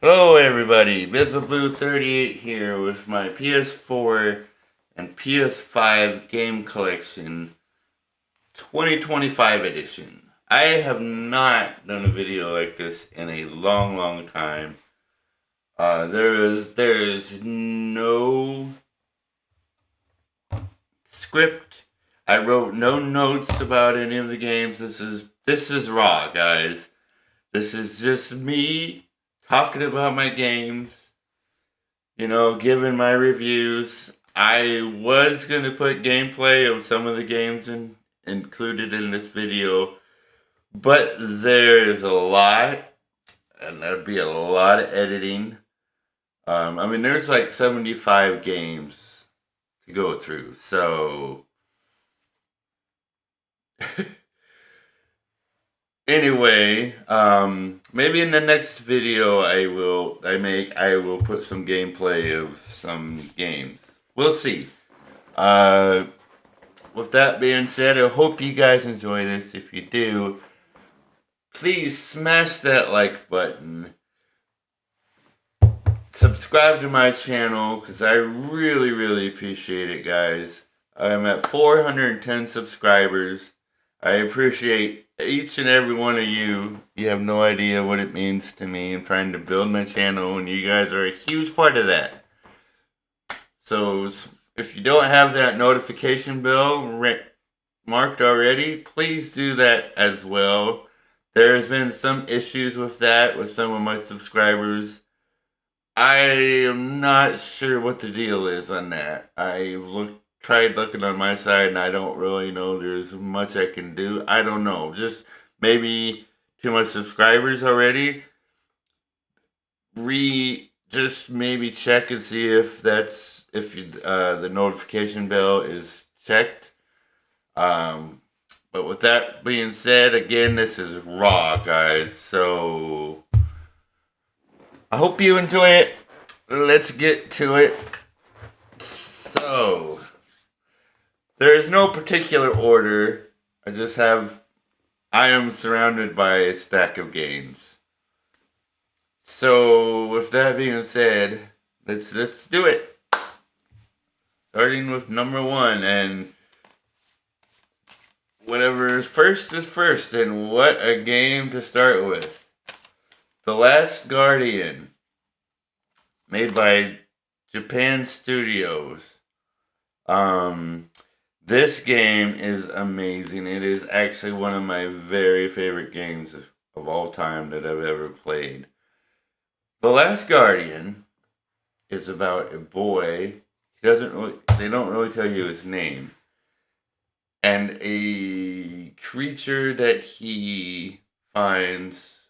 Hello everybody, BizzleBlue38 here with my PS4 and PS5 game collection 2025 edition. I have not done a video like this in a long time. There is no script. I wrote no notes about any of the games. This is raw, guys. This is just me talking about my games, giving my reviews. I was going to put gameplay of some of the games included in this video, but there's a lot, and there'd be a lot of editing. There's like 75 games to go through, so anyway, maybe in the next video I will put some gameplay of some games. We'll see. With that being said, I hope you guys enjoy this. If you do, please smash that like button. Subscribe to my channel because I really appreciate it, guys. I'm at 410 subscribers. I appreciate each and every one of you. You have no idea what it means to me. I'm trying to build my channel, and you guys are a huge part of that. So if you don't have that notification bell marked already, please do that as well. There's been some issues with that with some of my subscribers. I am not sure what the deal is on that. Tried looking on my side, and I don't really know there's much I can do. I don't know. Just maybe too much subscribers already. Just maybe check and see if the notification bell is checked. But with that being said, again, this is raw, guys. So I hope you enjoy it. Let's get to it. So there is no particular order. I am surrounded by a stack of games. So with that being said, let's do it. Starting with number 1, and whatever is first, and what a game to start with. The Last Guardian, made by Japan Studios. This game is amazing. It is actually one of my very favorite games of all time that I've ever played. The Last Guardian is about a boy. They don't really tell you his name. And a creature that he finds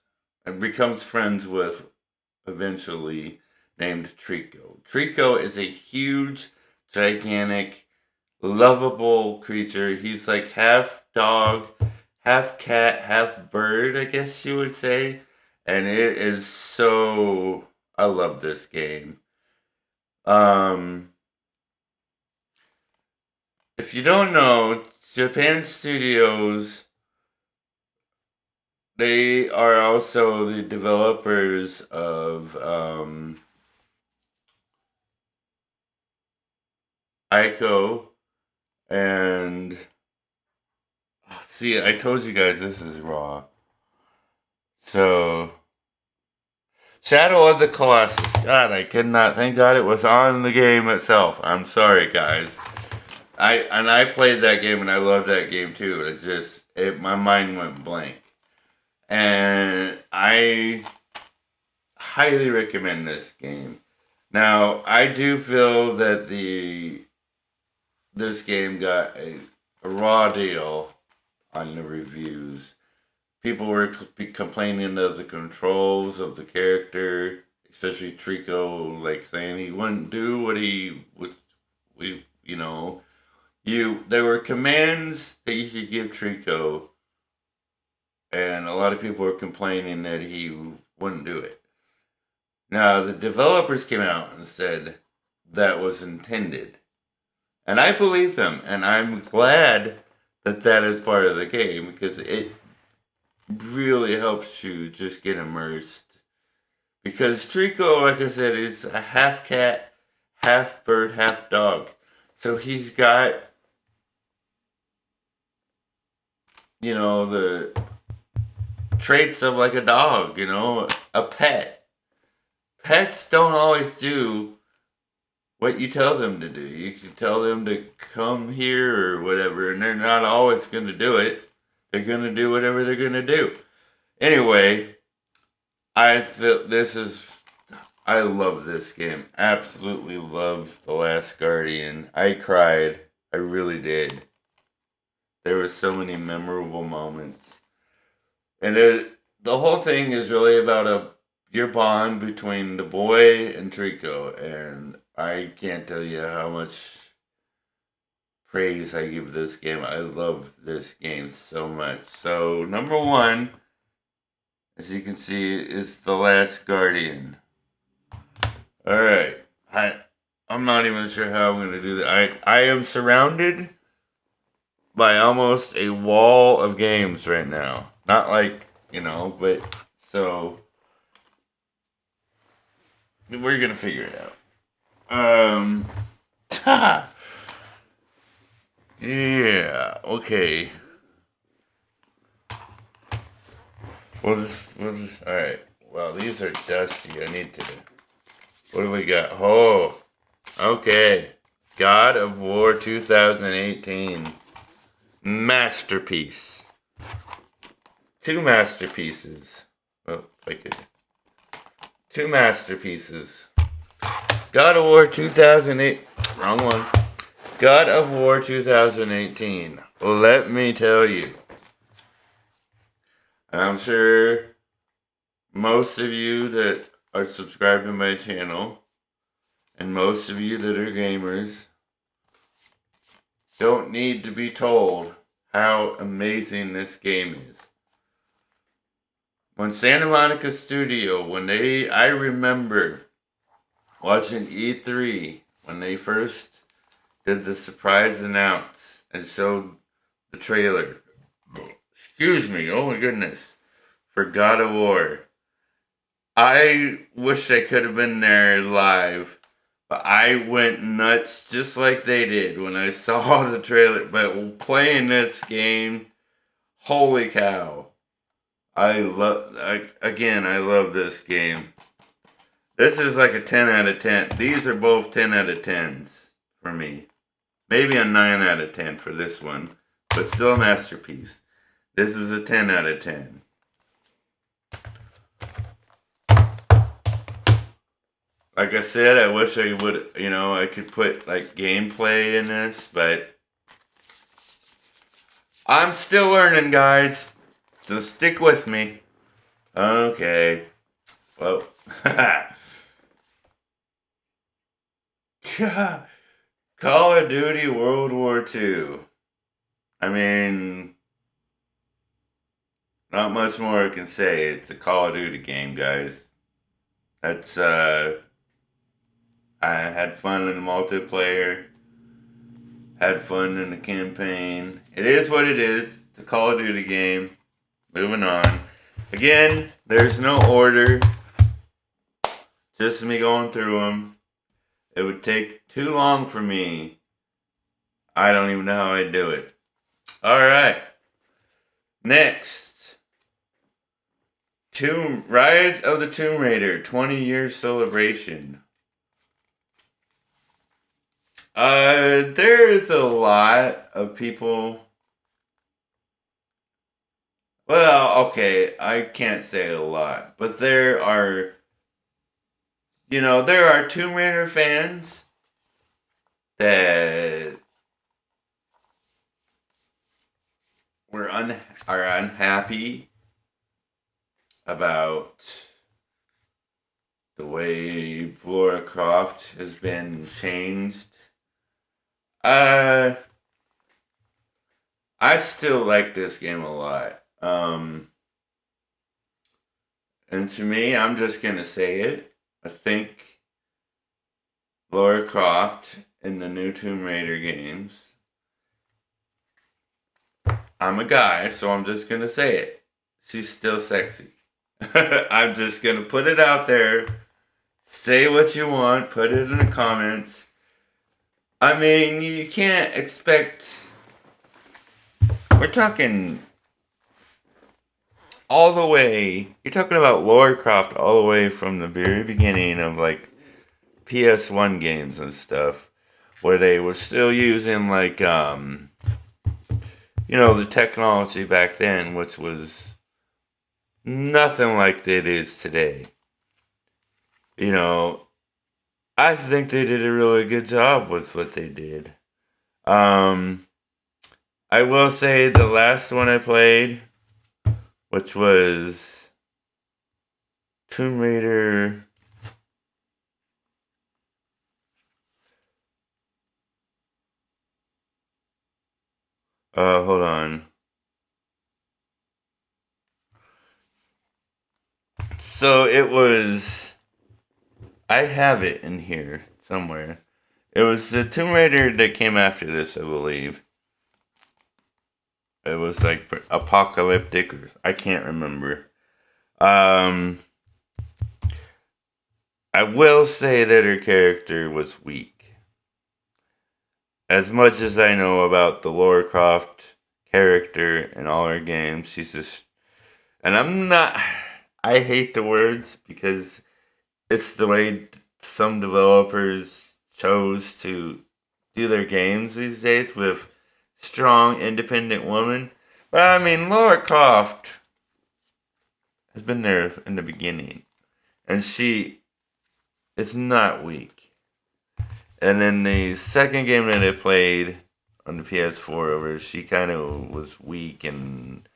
and becomes friends with eventually, named Trico. Trico is a huge, gigantic, lovable creature. He's like half dog, half cat, half bird, I guess you would say. And it is so... I love this game. If you don't know, Japan Studios, they are also the developers of Ico, and see, I told you guys this is raw. So, Shadow of the Colossus. God, I could not. Thank God it was on the game itself. I'm sorry, guys. I played that game and I loved that game too. My mind went blank, and I highly recommend this game. Now, I do feel that this game got a raw deal on the reviews. People were complaining of the controls of the character, especially Trico, like saying he wouldn't do what he would. There were commands that you could give Trico, and a lot of people were complaining that he wouldn't do it. Now, the developers came out and said that was intended. And I believe them, and I'm glad that is part of the game, because it really helps you just get immersed. Because Trico, like I said, is a half cat, half bird, half dog. So he's got, the traits of like a dog, a pet. Pets don't always do what you tell them to do. You can tell them to come here or whatever, and they're not always going to do it. They're going to do whatever they're going to do. Anyway, I feel I love this game. Absolutely love The Last Guardian. I cried. I really did. There were so many memorable moments. And the whole thing is really about your bond between the boy and Trico. And I can't tell you how much praise I give this game. I love this game so much. So, number one, as you can see, is The Last Guardian. Alright. I'm not even sure how I'm going to do that. I am surrounded by almost a wall of games right now. Not like, but so we're going to figure it out. Yeah, okay. We'll just, alright. Well, these are dusty. I need to, what do we got? Oh, okay. God of War 2018. Masterpiece. 2 masterpieces. Oh, if I could. 2 masterpieces. God of War 2008. Wrong one. God of War 2018. Let me tell you. I'm sure most of you that are subscribed to my channel and most of you that are gamers don't need to be told how amazing this game is. When Santa Monica Studio, I remember watching E3 when they first did the surprise announce and showed the trailer. Excuse me, oh my goodness. For God of War. I wish I could have been there live. But I went nuts just like they did when I saw the trailer. But playing this game, holy cow. I love this game. This is like a 10 out of 10. These are both 10 out of 10s for me. Maybe a 9 out of 10 for this one. But still a masterpiece. This is a 10 out of 10. Like I said, I wish I would, I could put like gameplay in this, but I'm still learning, guys. So stick with me. Okay. Well, Call of Duty World War II. I mean, not much more I can say. It's a Call of Duty game, guys. That's, I had fun in the multiplayer. Had fun in the campaign. It is what it is. It's a Call of Duty game. Moving on. Again, there's no order. Just me going through them. It would take too long for me. I don't even know how I'd do it. Alright. Next. Rise of the Tomb Raider 20-year celebration. There's a lot of people. Well, okay, I can't say a lot, but there are Tomb Raider fans that are unhappy about the way Laura Croft has been changed. I still like this game a lot. And to me, I'm just gonna say it. I think Laura Croft in the new Tomb Raider games. I'm a guy, so I'm just gonna say it. She's still sexy. I'm just gonna put it out there. Say what you want. Put it in the comments. I mean, you can't expect. We're talking all the way. You're talking about Lara Croft all the way from the very beginning of like PS1 games and stuff, where they were still using like the technology back then, which was nothing like it is today. You know, I think they did a really good job with what they did. Um, I will say the last one I played, which was Tomb Raider. Hold on. So it was. I have it in here somewhere. It was the Tomb Raider that came after this, I believe. It was like apocalyptic, or I can't remember. Um, I will say that her character was weak. As much as I know about the Lara Croft character in all her games, she's just. And I'm not. I hate the words because it's the way some developers chose to do their games these days with strong, independent women. But I mean, Lara Croft has been there in the beginning, and she is not weak. And then the second game that I played on the PS4 over, she kind of was weak and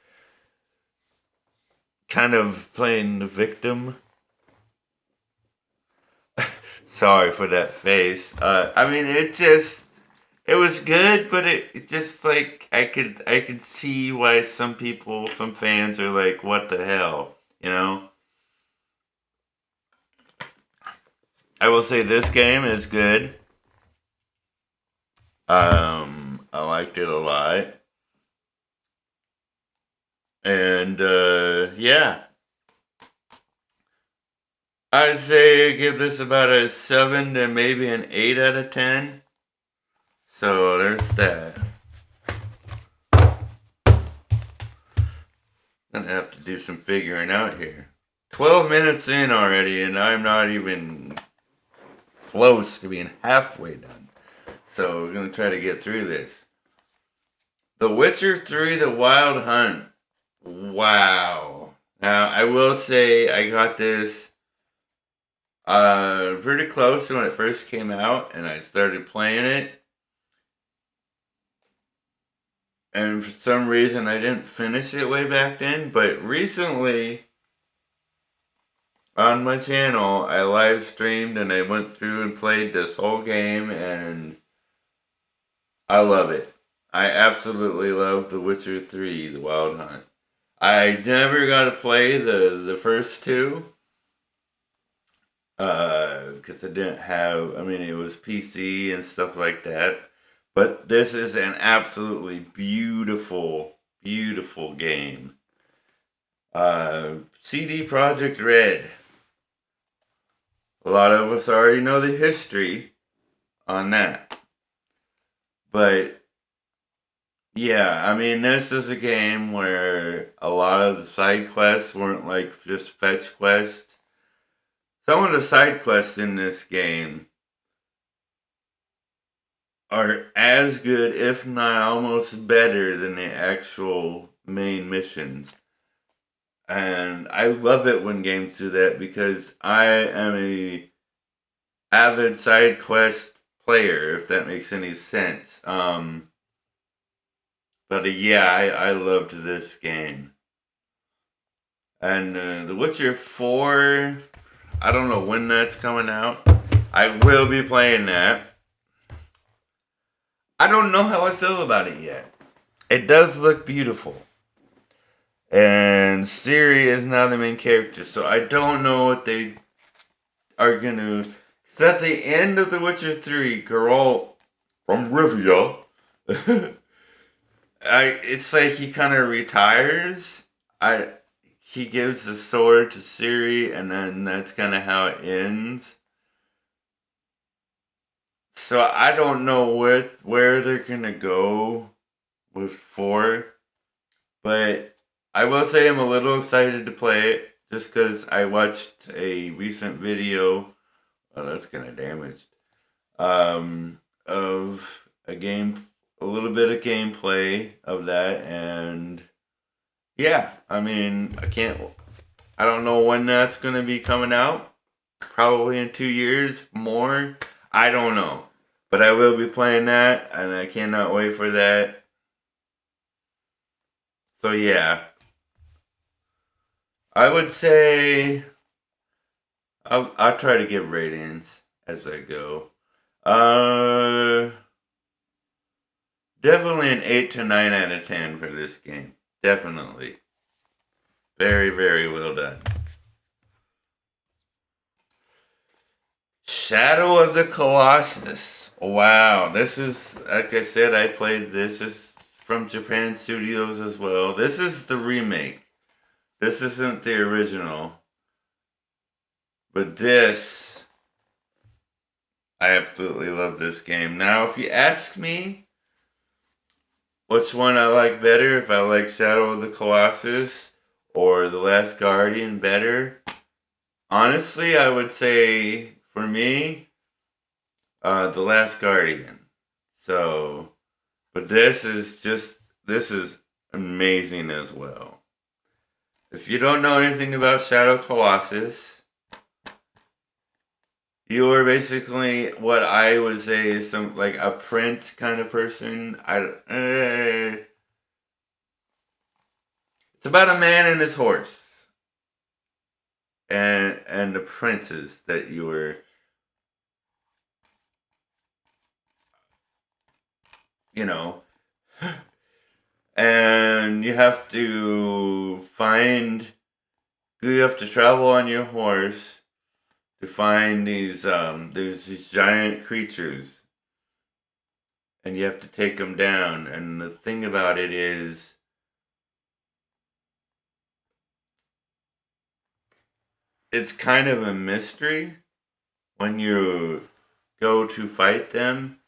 kind of playing the victim. Sorry for that face. I mean, it was good, but it just like I could see why some fans are like, what the hell, you know? I will say this game is good. I liked it a lot. And yeah, I'd say give this about a 7 to maybe an 8 out of 10. So there's that. Gonna have to do some figuring out here. 12 minutes in already, and I'm not even close to being halfway done. So we're gonna try to get through this. The Witcher 3: The Wild Hunt. Wow. Now I will say I got this pretty close to when it first came out, and I started playing it. And for some reason, I didn't finish it way back then. But recently, on my channel, I live streamed and I went through and played this whole game, and I love it. I absolutely love The Witcher 3: The Wild Hunt. I never got to play the first two because I didn't have. I mean, it was PC and stuff like that. But this is an absolutely beautiful, beautiful game. CD Projekt Red. A lot of us already know the history on that. But yeah, I mean, this is a game where a lot of the side quests weren't like just fetch quests. Some of the side quests in this game are as good, if not almost better, than the actual main missions. And I love it when games do that because I am a avid side quest player, if that makes any sense. But yeah, I loved this game. And The Witcher 4, I don't know when that's coming out. I will be playing that. I don't know how I feel about it yet. It does look beautiful. And Ciri is now the main character, so I don't know what they are going to. It's at the end of The Witcher 3, Geralt from Rivia. It's like he kind of retires. he gives the sword to Siri, and then that's kind of how it ends. So I don't know where they're gonna go with 4, but I will say I'm a little excited to play it just because I watched a recent video. Oh, that's kind of damaged. Of a little bit of gameplay of that, and yeah, I mean, I don't know when that's gonna be coming out. Probably in 2 years, more. I don't know. But I will be playing that, and I cannot wait for that. So yeah, I would say I'll try to give ratings as I go. Uh, Definitely an 8 to 9 out of 10 for this game. Definitely, very very well done. Shadow of the Colossus. Wow, this is, like I said, I played this. This is from Japan Studios as well. This is the remake. This isn't the original. But this, I absolutely love this game. Now, if you ask me which one I like better, if I like Shadow of the Colossus or The Last Guardian better, honestly, I would say, for me, The Last Guardian. So, but this is amazing as well. If you don't know anything about Shadow Colossus, you are basically what I would say is some like a prince kind of person. It's about a man and his horse, and the princes that you were, you know, and you have to travel on your horse to find there's these giant creatures, and you have to take them down. And the thing about it is, it's kind of a mystery when you go to fight them,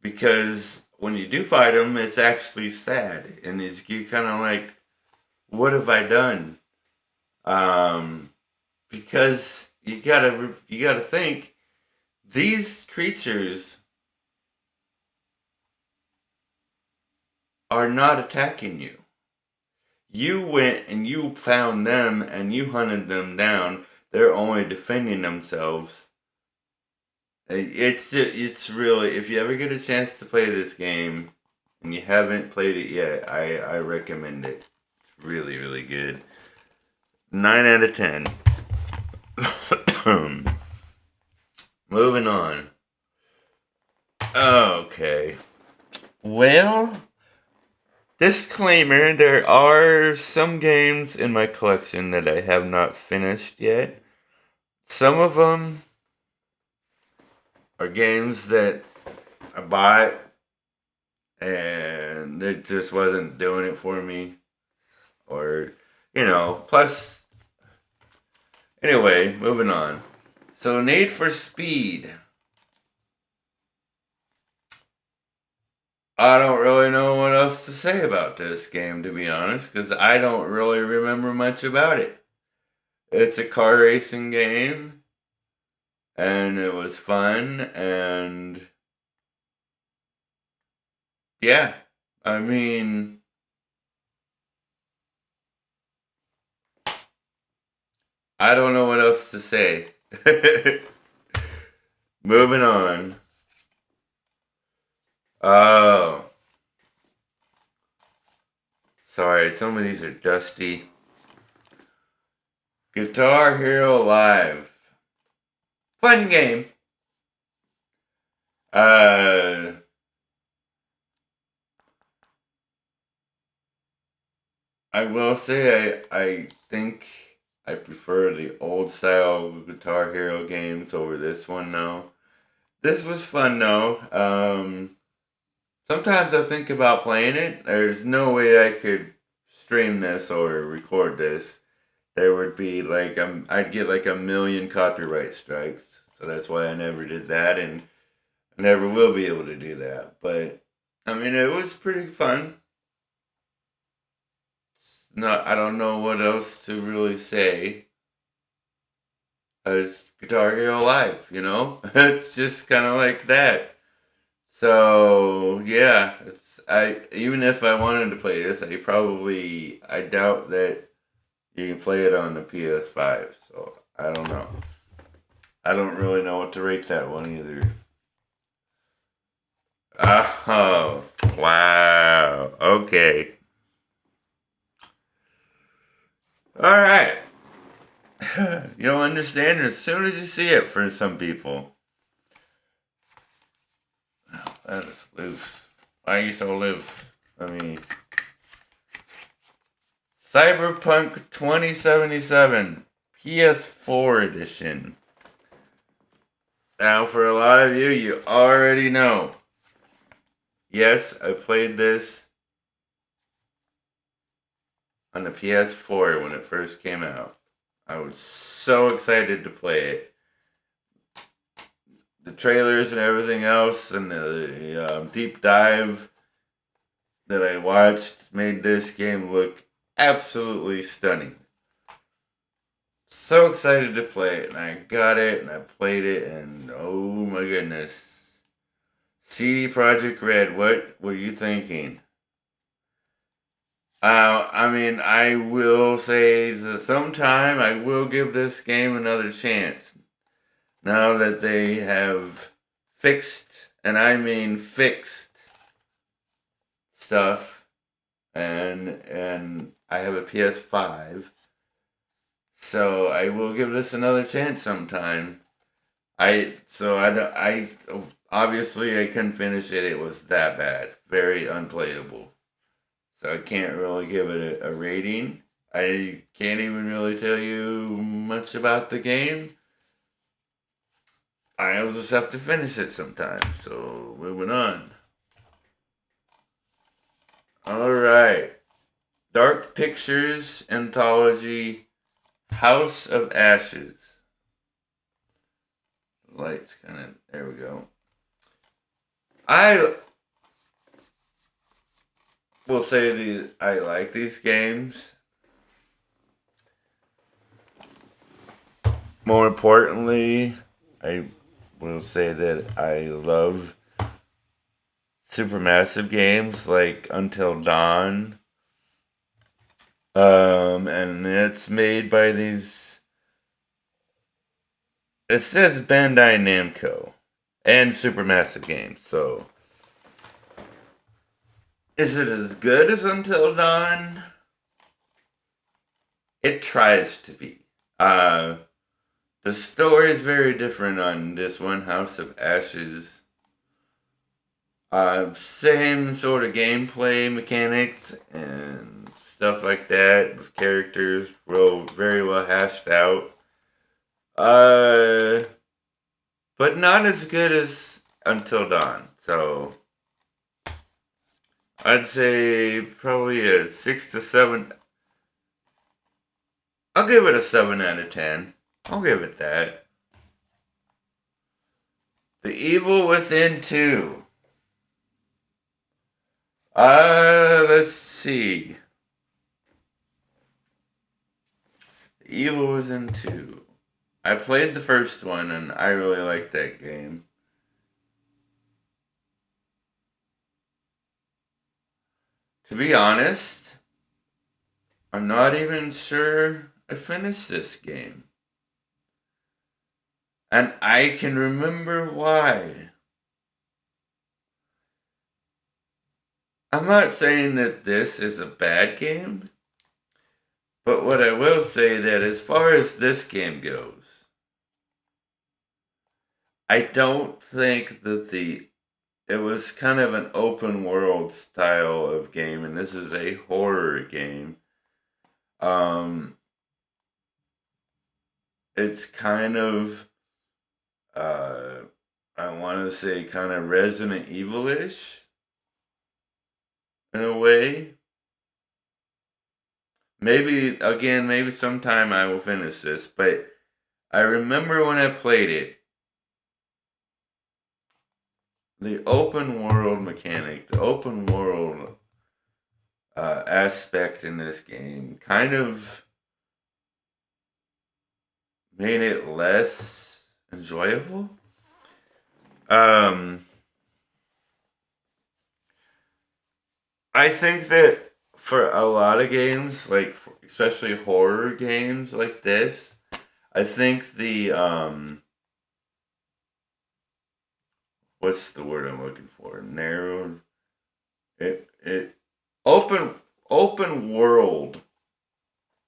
because when you do fight them, it's actually sad, and you kind of like, what have I done? Um, because you gotta think these creatures are not attacking you. You went and you found them and you hunted them down. They're only defending themselves. It's really, if you ever get a chance to play this game and you haven't played it yet, I recommend it. It's really really good. 9 out of 10. Moving on. Okay. Well, disclaimer, there are some games in my collection that I have not finished yet. Some of them are games that I bought and it just wasn't doing it for me. Or, plus, anyway, moving on. So, Need for Speed. I don't really know what else to say about this game, to be honest, because I don't really remember much about it. It's a car racing game, and it was fun, and yeah, I mean, I don't know what else to say. Moving on. Oh, sorry, some of these are dusty. Guitar Hero Live. Fun game. Uh, I will say I think I prefer the old style Guitar Hero games over this one now. This was fun though. Sometimes I think about playing it. There's no way I could stream this or record this. there would be like I'd get like a million copyright strikes. So that's why I never did that, and I never will be able to do that. But I mean, it was pretty fun. No, I don't know what else to really say. As Guitar Hero Live, you know, it's just kind of like that. So yeah, it's I even if I wanted to play this, I doubt that you can play it on the PS5. So I don't know. I don't really know what to rate that one either. Oh wow. Okay. All right. You'll understand as soon as you see it for some people. That is loose. Why are you so loose? I mean, Cyberpunk 2077 PS4 edition. Now, for a lot of you, you already know. Yes, I played this on the PS4 when it first came out. I was so excited to play it. The trailers and everything else, and the deep dive that I watched made this game look absolutely stunning. So excited to play it, and I got it, and I played it, and oh my goodness. CD Projekt Red, what were you thinking? I mean, I will say that sometime I will give this game another chance. Now that they have fixed, and I mean fixed, stuff, and I have a PS5, so I will give this another chance sometime. I obviously I couldn't finish it. It was that bad, very unplayable. So I can't really give it a rating. I can't even really tell you much about the game. I'll just have to finish it sometime. So moving on. All right, Dark Pictures anthology, House of Ashes. Lights kind of there. We go. I will say I like these games. More importantly, I will say that I love supermassive games like Until Dawn. And it's made by these. It says Bandai Namco and supermassive games. So, is it as good as Until Dawn? It tries to be. The story is very different on this one, House of Ashes. Same sort of gameplay mechanics and stuff like that, with characters very well hashed out. Uh, but not as good as Until Dawn. So I'd say probably a 6 to 7. I'll give it a 7 out of 10. I'll give it that. The Evil Within 2. Let's see. The Evil Within 2. I played the first one and I really liked that game. To be honest, I'm not even sure I finished this game. And I can remember why. I'm not saying that this is a bad game, but what I will say that as far as this game goes, I don't think that it was kind of an open world style of game, and this is a horror game. Um, it's kind of, uh, I want to say, kind of Resident Evil-ish in a way. maybe sometime I will finish this, but I remember when I played it, the open world mechanic, the open world aspect in this game kind of made it less enjoyable. Um, I think that for a lot of games, like especially horror games like this, I think the what's the word I'm looking for? Narrow it open open world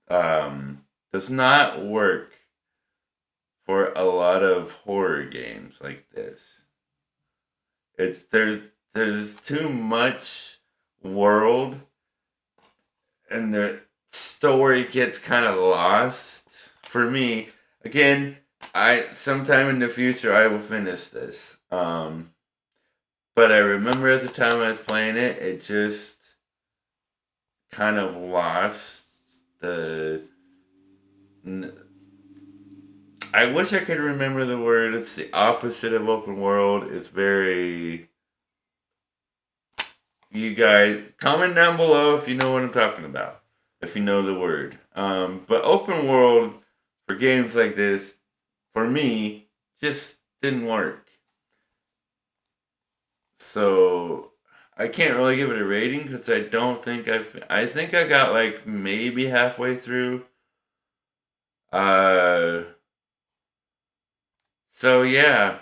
does not work for a lot of horror games like this. It's there's too much world and the story gets kind of lost for me. Again, I sometime in the future I will finish this. But I remember at the time I was playing it, it just kind of lost the. I wish I could remember the word. It's the opposite of open world. It's very. You guys, comment down below if you know what I'm talking about. If you know the word. But open world for games like this, for me, just didn't work. So I can't really give it a rating because I don't think I think I got like maybe halfway through. Uh, so yeah,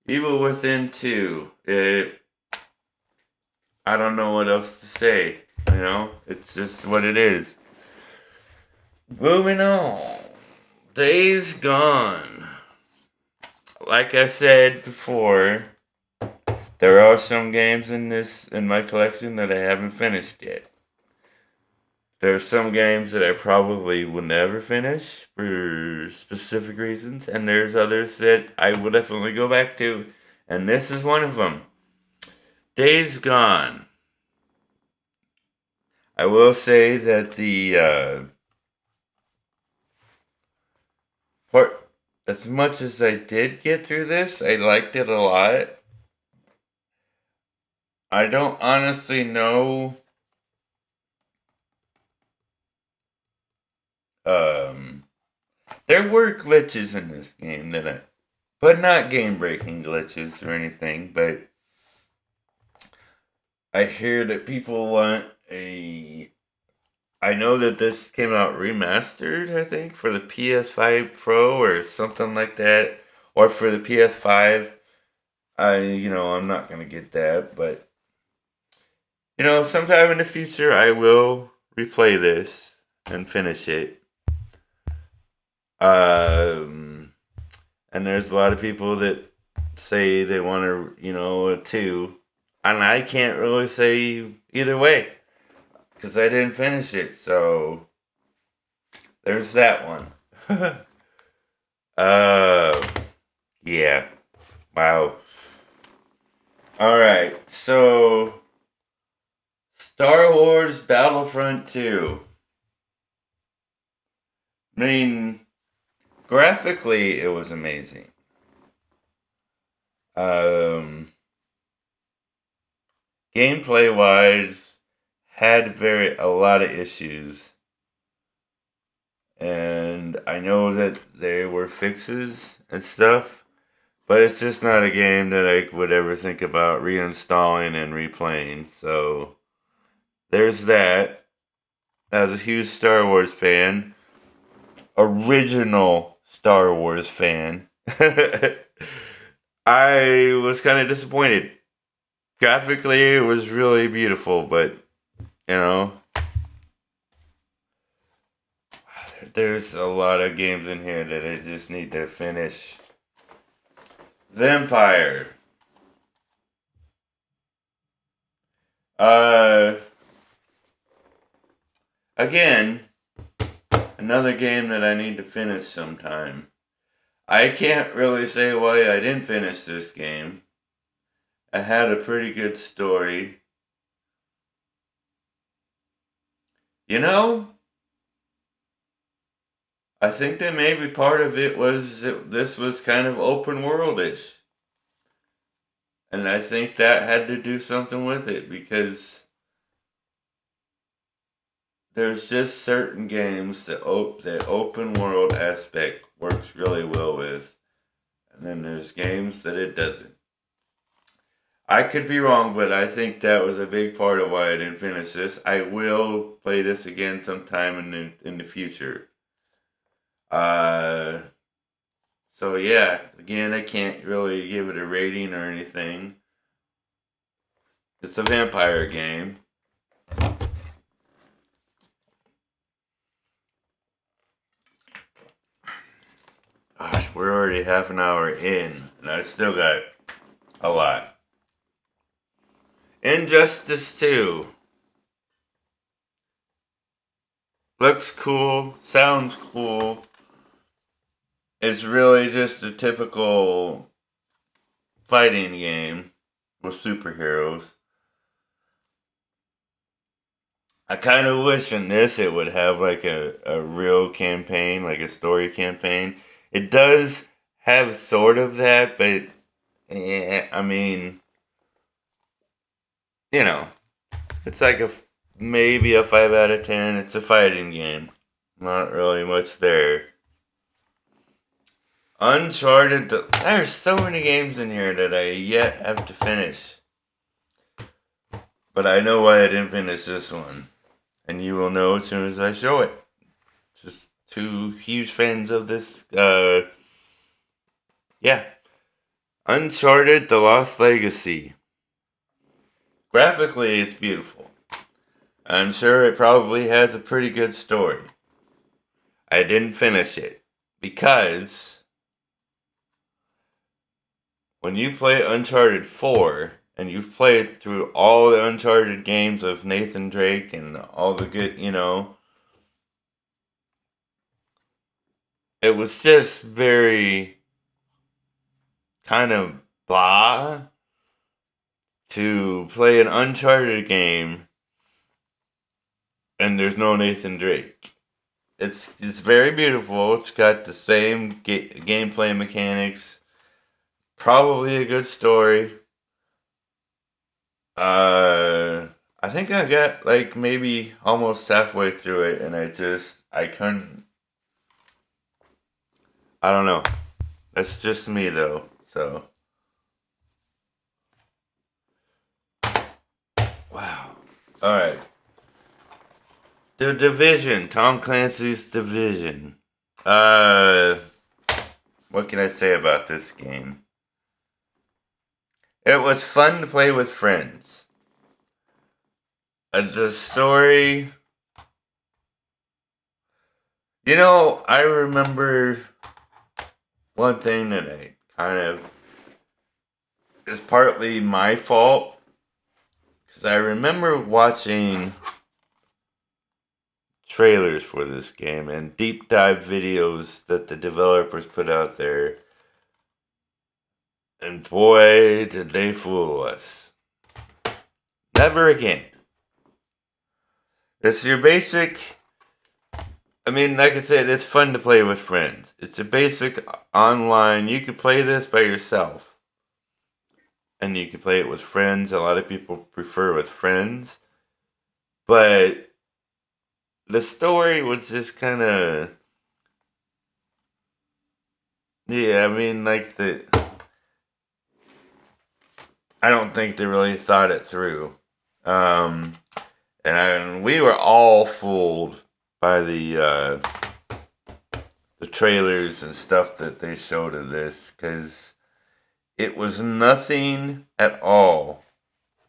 Evil Within 2. I don't know what else to say. You know, it's just what it is. Moving on. Days Gone. Like I said before, there are some games in my collection that I haven't finished yet. There's some games that I probably will never finish for specific reasons, and there's others that I will definitely go back to, and this is one of them. Days Gone. I will say that the part, as much as I did get through this, I liked it a lot. I don't honestly know. Um, there were glitches in this game but not game breaking glitches or anything. But I hear that people want a. I know that this came out remastered, I think, for the PS5 Pro or something like that, or for the PS5. I'm not gonna get that, but sometime in the future I will replay this and finish it. Um, and there's a lot of people that say they want a two, and I can't really say either way because I didn't finish it. So there's that one. uh, yeah. Wow. All right. So Star Wars Battlefront 2. I mean, graphically, it was amazing. Gameplay wise, had a lot of issues, and I know that there were fixes and stuff, but it's just not a game that I would ever think about reinstalling and replaying. So there's that. As a huge Star Wars fan, original Star Wars fan, I was kind of disappointed. Graphically, it was really beautiful, but you know, there's a lot of games in here that I just need to finish. Vampire. Uh, Again, another game that I need to finish sometime. I can't really say why I didn't finish this game. I had a pretty good story. You know, I think that maybe part of it was this was kind of open worldish. And I think that had to do something with it because there's just certain games that the open world aspect works really well with. And then there's games that it doesn't. I could be wrong, but I think that was a big part of why I didn't finish this. I will play this again sometime in the future. Uh, so yeah, again, I can't really give it a rating or anything. It's a vampire game. Gosh, we're already half an hour in, and I still got a lot. Injustice 2. Looks cool, sounds cool. It's really just a typical fighting game with superheroes. I kind of wish in this it would have like a real campaign, like a story campaign. It does have sort of that, but I mean, you know, it's like maybe a 5 out of 10. It's a fighting game. Not really much there. Uncharted. There's so many games in here that I yet have to finish. But I know why I didn't finish this one. And you will know as soon as I show it. Just two huge fans of this. Yeah. Uncharted The Lost Legacy. Graphically, it's beautiful. I'm sure it probably has a pretty good story. I didn't finish it because when you play Uncharted 4 and you've played through all the Uncharted games of Nathan Drake and all the good, it was just very kind of blah to play an Uncharted game and there's no Nathan Drake. It's very beautiful. It's got the same gameplay mechanics. Probably a good story. I think I got like maybe almost halfway through it, and I couldn't. I don't know. That's just me though. So, wow. All right. The Division, Tom Clancy's Division. What can I say about this game? It was fun to play with friends. The story. I remember one thing that I kind of is partly my fault. Because I remember watching trailers for this game and deep dive videos that the developers put out there. And boy, did they fool us. Never again. It's your basic. I mean, like I said, it's fun to play with friends. It's a basic online. You can play this by yourself. And you can play it with friends. A lot of people prefer with friends. But the story was just kind of. Yeah, I mean, I don't think they really thought it through. And we were all fooled by the trailers and stuff that they showed of this, because it was nothing at all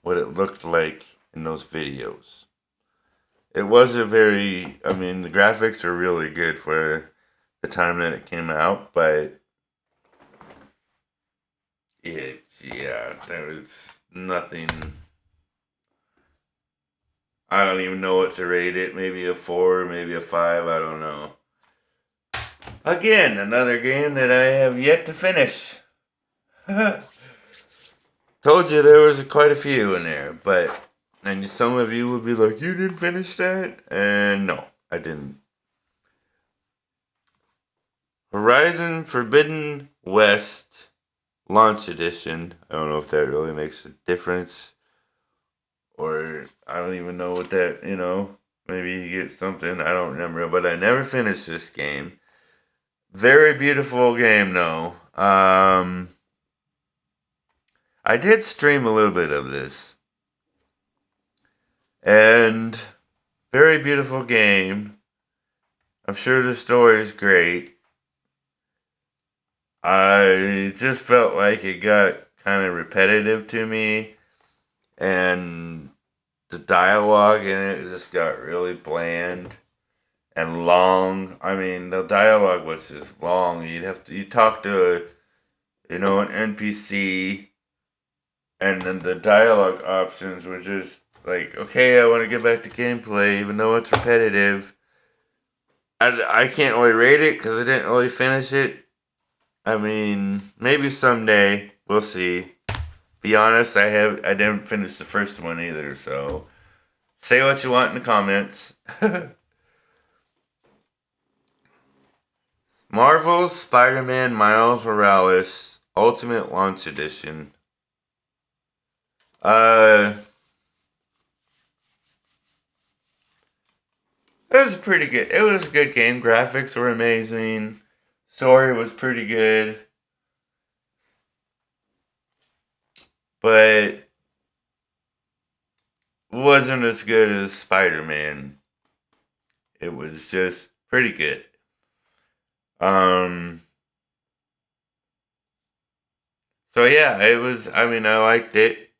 what it looked like in those videos. It was the graphics are really good for the time that it came out, but there was nothing. I don't even know what to rate it. Maybe a 4, maybe a 5. I don't know. Again, another game that I have yet to finish. Told you there was quite a few in there, but And some of you would be like, you didn't finish that? And no, I didn't. Horizon Forbidden West Launch Edition. I don't know if that really makes a difference. Or I don't even know what that, maybe you get something. I don't remember. But I never finished this game. Very beautiful game, though. I did stream a little bit of this. And very beautiful game. I'm sure the story is great. I just felt like it got kind of repetitive to me. And the dialogue in it just got really bland and long. I mean, the dialogue was just long. You talk to an NPC, and then the dialogue options were just like, okay, I want to get back to gameplay, even though it's repetitive. I can't really rate it because I didn't really finish it. I mean, maybe someday we'll see. Be honest, I didn't finish the first one either, so say what you want in the comments. Marvel's Spider-Man Miles Morales Ultimate Launch Edition. It was pretty good. It was a good game. Graphics were amazing. Story was pretty good. But wasn't as good as Spider-Man. It was just pretty good. So yeah, it was, I mean, I liked it.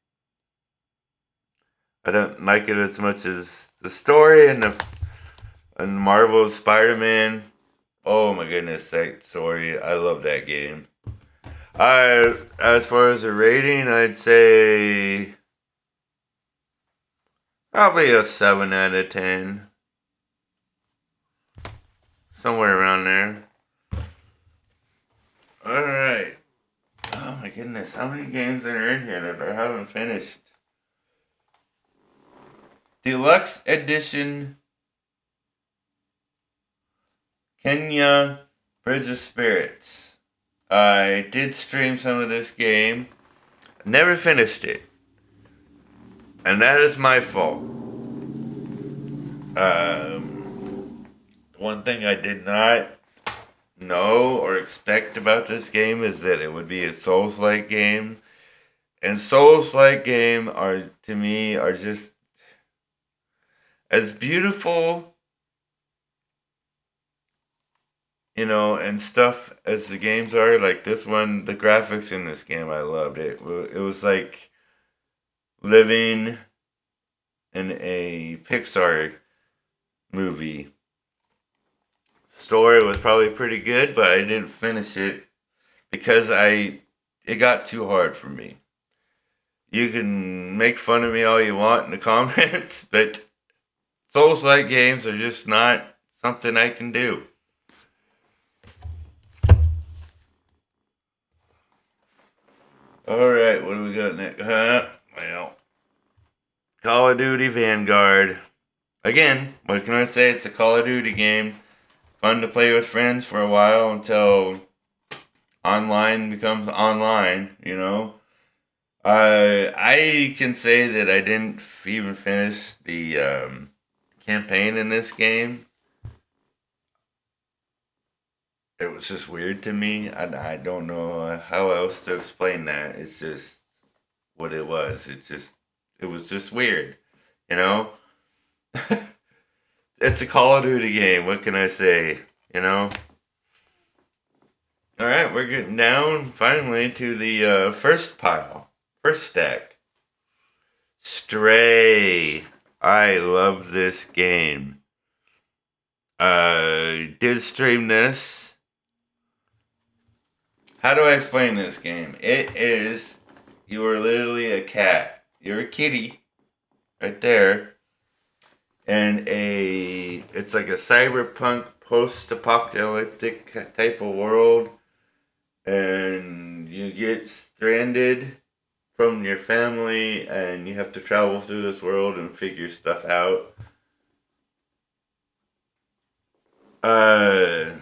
I don't like it as much as the story and Marvel's Spider-Man. Oh my goodness, that story. I love that game. As far as a rating, I'd say probably a 7 out of 10. Somewhere around there. Alright. Oh my goodness, how many games are in here that I haven't finished? Deluxe Edition Kenya Bridge of Spirits. I did stream some of this game. Never finished it. And that is my fault. One thing I did not know or expect about this game is that it would be a Souls-like game. And Souls-like game to me, are just as beautiful, and stuff as the games are. Like this one, the graphics in this game, I loved it. It was like living in a Pixar movie. Story was probably pretty good, but I didn't finish it because it got too hard for me. You can make fun of me all you want in the comments, but Souls-like games are just not something I can do. Alright, what do we got next? Well, Call of Duty Vanguard. Again, what can I say? It's a Call of Duty game. Fun to play with friends for a while until online becomes online, I can say that I didn't even finish the campaign in this game. It was just weird to me. I don't know how else to explain that. It's just what it was. It was just weird, you know? It's a Call of Duty game. What can I say, Alright, we're getting down finally to the first pile. First stack. Stray. I love this game. Did stream this. How do I explain this game? You are literally a cat. You're a kitty. Right there. And it's like a cyberpunk post-apocalyptic type of world. And you get stranded from your family and you have to travel through this world and figure stuff out. I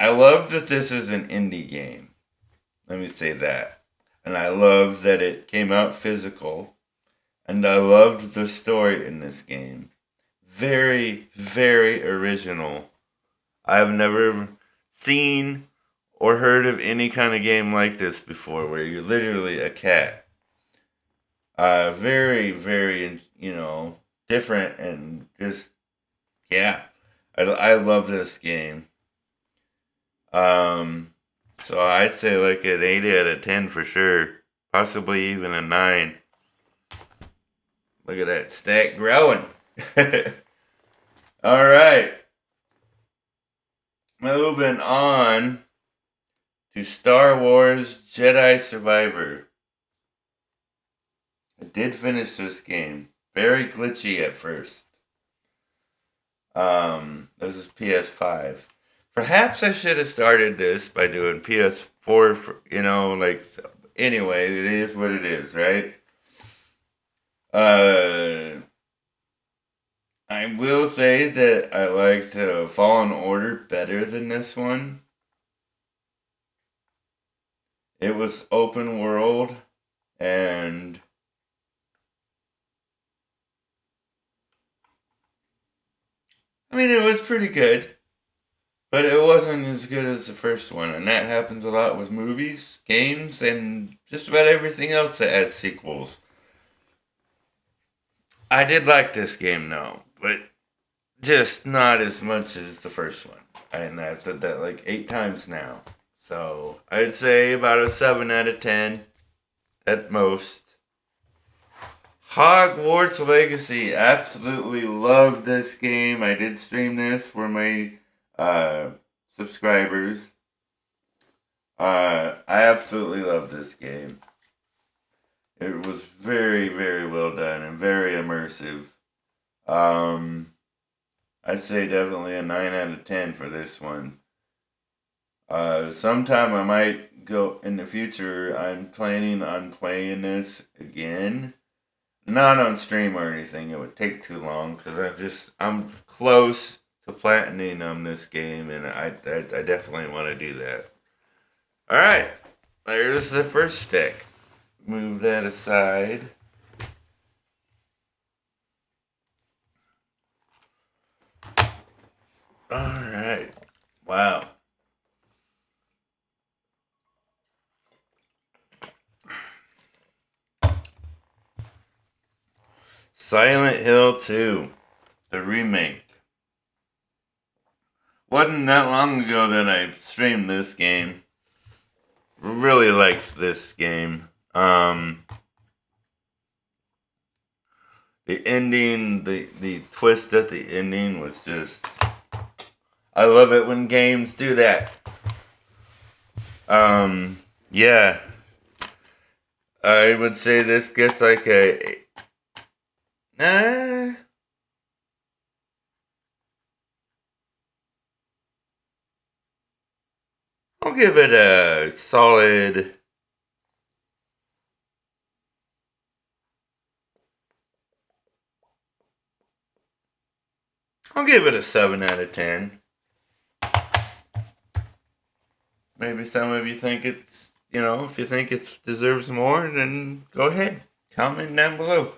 love that this is an indie game. Let me say that. And I love that it came out physical. And I loved the story in this game. Very, very original. I've never seen or heard of any kind of game like this before where you're literally a cat. Very, very, different and just, yeah. I love this game. So I'd say like an 8 out of 10 for sure. Possibly even a 9. Look at that stack growing. Alright. Moving on to Star Wars Jedi Survivor. I did finish this game. Very glitchy at first. This is PS5. Perhaps I should have started this by doing PS4, anyway, it is what it is, right? I will say that I liked Fallen Order better than this one. It was open world, and it was pretty good, but it wasn't as good as the first one, and that happens a lot with movies, games, and just about everything else that has sequels. I did like this game, though, but just not as much as the first one. And I've said that like 8 times now. So I'd say about a 7 out of 10 at most. Hogwarts Legacy. Absolutely love this game. I did stream this for my subscribers. I absolutely love this game. It was very, very well done and very immersive. I'd say definitely a 9 out of 10 for this one. Sometime I might go in the future. I'm planning on playing this again. Not on stream or anything. It would take too long because I'm close to platinum on this game, and I definitely want to do that. All right, there's the first stick. Move that aside. Alright. Wow. Silent Hill 2. The remake. Wasn't that long ago that I streamed this game. Really liked this game. The ending, the twist at the ending was just... I love it when games do that. Yeah. I would say this gets like a... I'll give it a solid... I'll give it a 7 out of 10. Maybe some of you think it's, if you think it deserves more, then go ahead. Comment down below.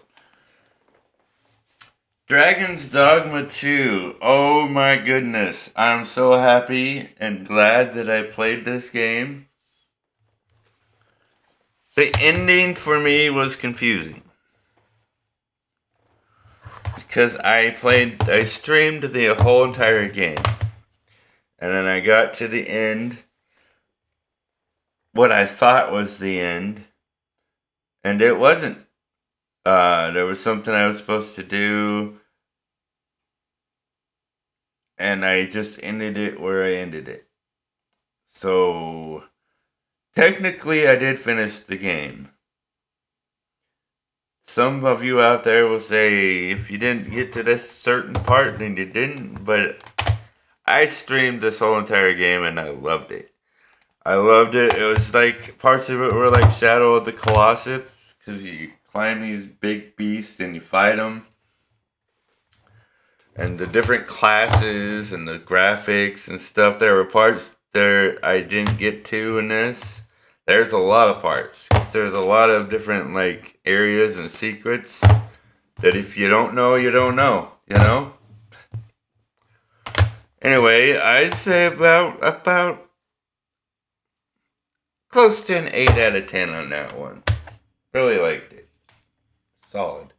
Dragon's Dogma 2. Oh my goodness. I'm so happy and glad that I played this game. The ending for me was confusing. Because I streamed the whole entire game. And then I got to the end. What I thought was the end. And it wasn't. There was something I was supposed to do. And I just ended it where I ended it. So, technically I did finish the game. Some of you out there will say, if you didn't get to this certain part, then you didn't. But I streamed this whole entire game and I loved it. I loved it. It was like parts of it were like Shadow of the Colossus because you climb these big beasts and you fight them, and the different classes and the graphics and stuff. There were parts there I didn't get to in this. There's a lot of parts. There's a lot of different like areas and secrets that if you don't know, you don't know. You know. Anyway, I'd say about close to an 8 out of 10 on that one. Really liked it. Solid.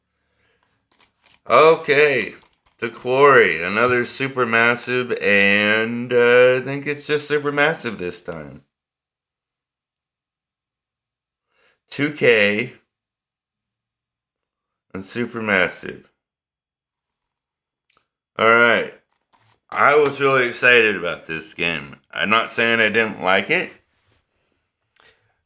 Okay. The Quarry. Another supermassive, and I think it's just supermassive this time. 2K and supermassive. Alright. I was really excited about this game. I'm not saying I didn't like it.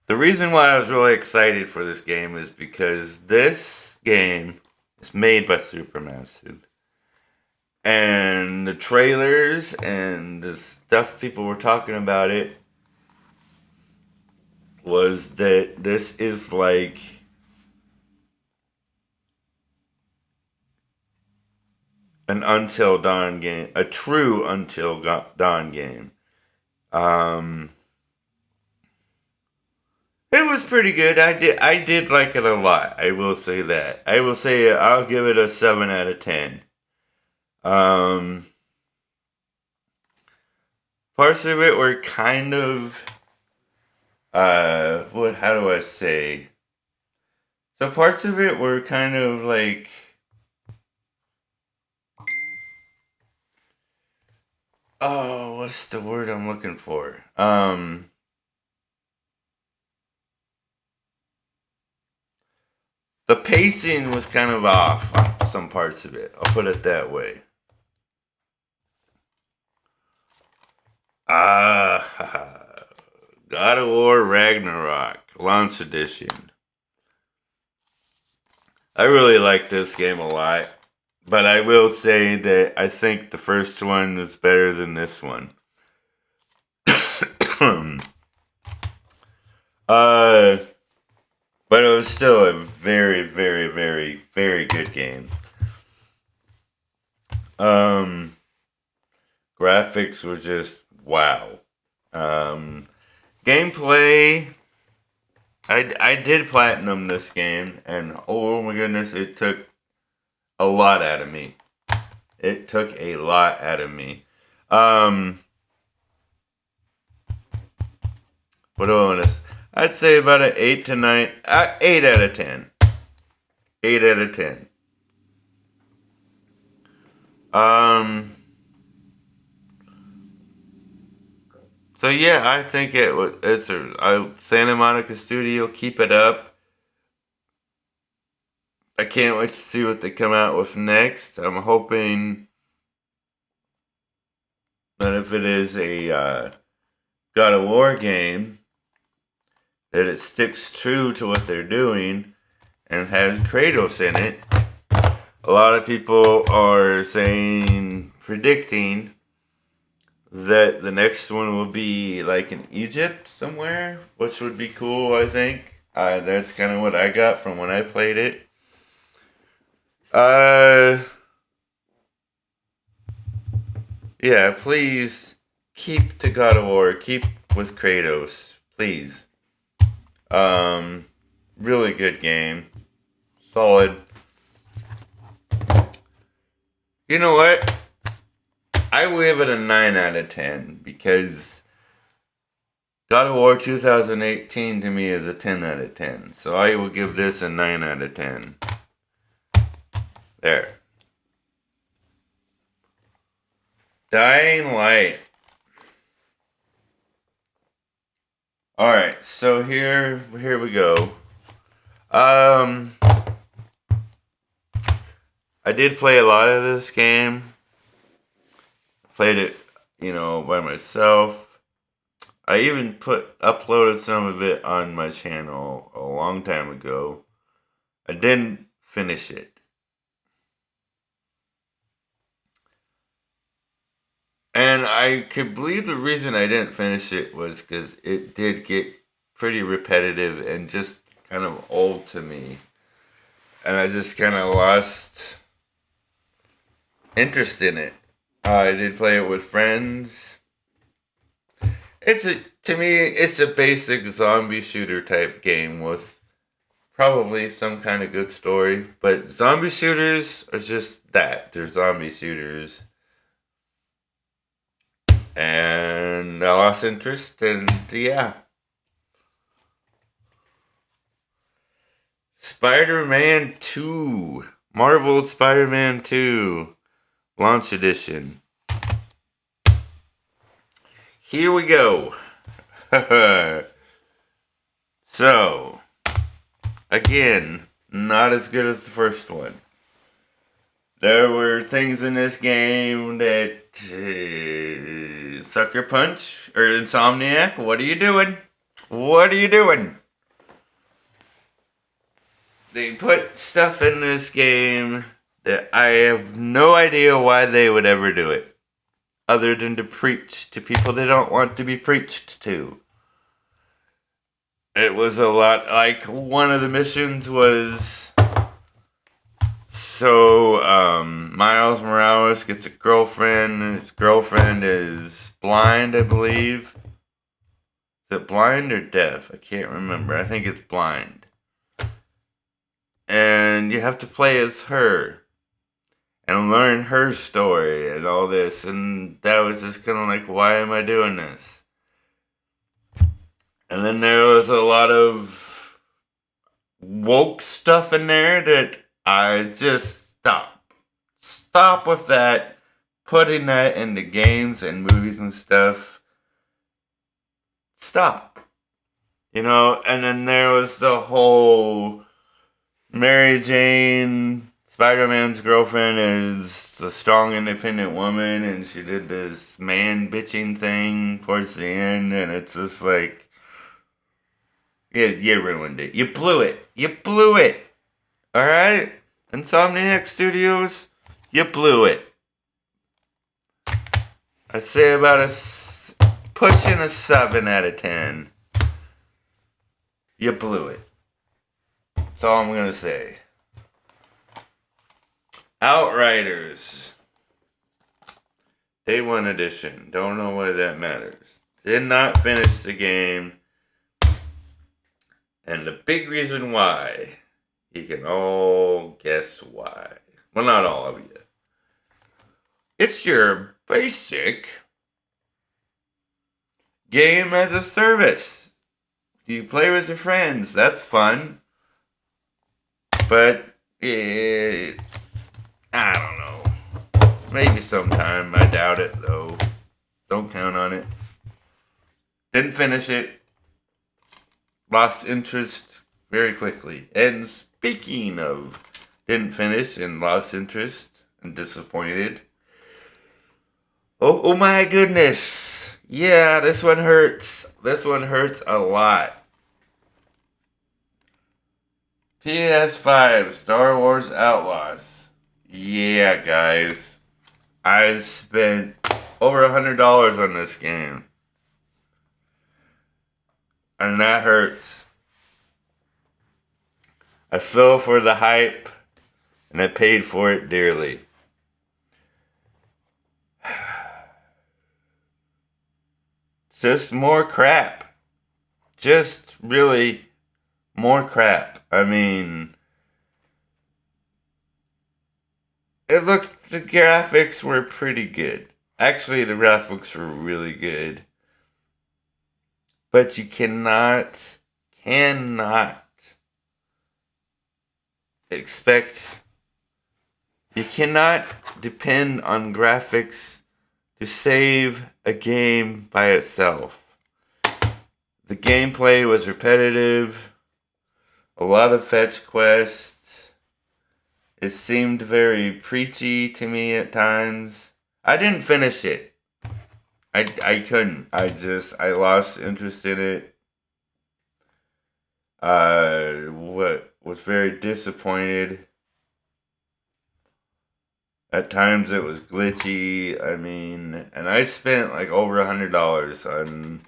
The reason why I was really excited for this game is because this game is made by Supermassive. And the trailers and the stuff people were talking about it was that this is like an Until Dawn game, a true Until Dawn game. It was pretty good. I did like it a lot. I will say that. I will say I'll give it a 7 out of 10. Parts of it were kind of how do I say? So parts of it were kind of like what's the word I'm looking for? The pacing was kind of off on some parts of it. I'll put it that way. God of War Ragnarok Launch Edition. I really like this game a lot, but I will say that I think the first one is better than this one. But it was still a very, very, very, very good game. Graphics were just wow. Gameplay. I did platinum this game, and oh my goodness, it took a lot out of me. It took a lot out of me. What do I want to? I'd say about an 8 to 9, 8 out of 10. 8 out of 10. So yeah, I think it's a Santa Monica studio. Keep it up. I can't wait to see what they come out with next. I'm hoping that if it is a God of War game, that it sticks true to what they're doing and has Kratos in it. A lot of people are predicting that the next one will be like in Egypt somewhere, which would be cool, I think. That's kind of what I got from when I played it. Yeah, please keep to God of War. Keep with Kratos, please. Really good game. Solid. You know what? I will give it a 9 out of 10 because God of War 2018 to me is a 10 out of 10. So I will give this a 9 out of 10. There. Dying Light. Alright, so here we go. I did play a lot of this game. Played it, by myself. I even uploaded some of it on my channel a long time ago. I didn't finish it. And I could believe the reason I didn't finish it was because it did get pretty repetitive and just kind of old to me. And I just kind of lost interest in it. I did play it with friends. To me, it's a basic zombie shooter type game with probably some kind of good story. But zombie shooters are just that. They're zombie shooters. And I lost interest, and yeah. Spider-Man 2. Marvel Spider-Man 2. Launch Edition. Here we go. So, again, not as good as the first one. There were things in this game that Sucker Punch or Insomniac, what are you doing? What are you doing? They put stuff in this game that I have no idea why they would ever do it, other than to preach to people they don't want to be preached to. It was a lot like one of the missions was so Miles Morales gets a girlfriend, and his girlfriend is blind, I believe. Is it blind or deaf? I can't remember. I think it's blind. And you have to play as her and learn her story and all this. And that was just kind of like, why am I doing this? And then there was a lot of woke stuff in there that I just stop with that, putting that into games and movies and stuff. Stop. And then there was the whole Mary Jane, Spider-Man's girlfriend, is a strong independent woman, and she did this man bitching thing towards the end, and it's just like, yeah, you ruined it. You blew it. You blew it. Alright? Insomniac Studios, you blew it. I'd say about pushing a 7 out of 10. You blew it. That's all I'm gonna say. Outriders. Day 1 edition. Don't know why that matters. Did not finish the game. And the big reason why, you can all guess why. Well, not all of you. It's your basic game as a service. You play with your friends. That's fun. But I don't know. Maybe sometime. I doubt it, though. Don't count on it. Didn't finish it. Lost interest very quickly. And speaking of didn't finish and lost interest and disappointed. Oh my goodness. Yeah, this one hurts. This one hurts a lot. PS5 Star Wars Outlaws. Yeah, guys. I spent over $100 on this game. And that hurts. I fell for the hype, and I paid for it dearly. Just more crap. Just really more crap. I mean, the graphics were pretty good. Actually, the graphics were really good. But you cannot expect, you cannot depend on graphics to save a game by itself. The gameplay was repetitive, a lot of fetch quests. It seemed very preachy to me at times. I didn't finish it. I couldn't. I lost interest in it. Was very disappointed. At times it was glitchy. I mean, and I spent like over $100 on.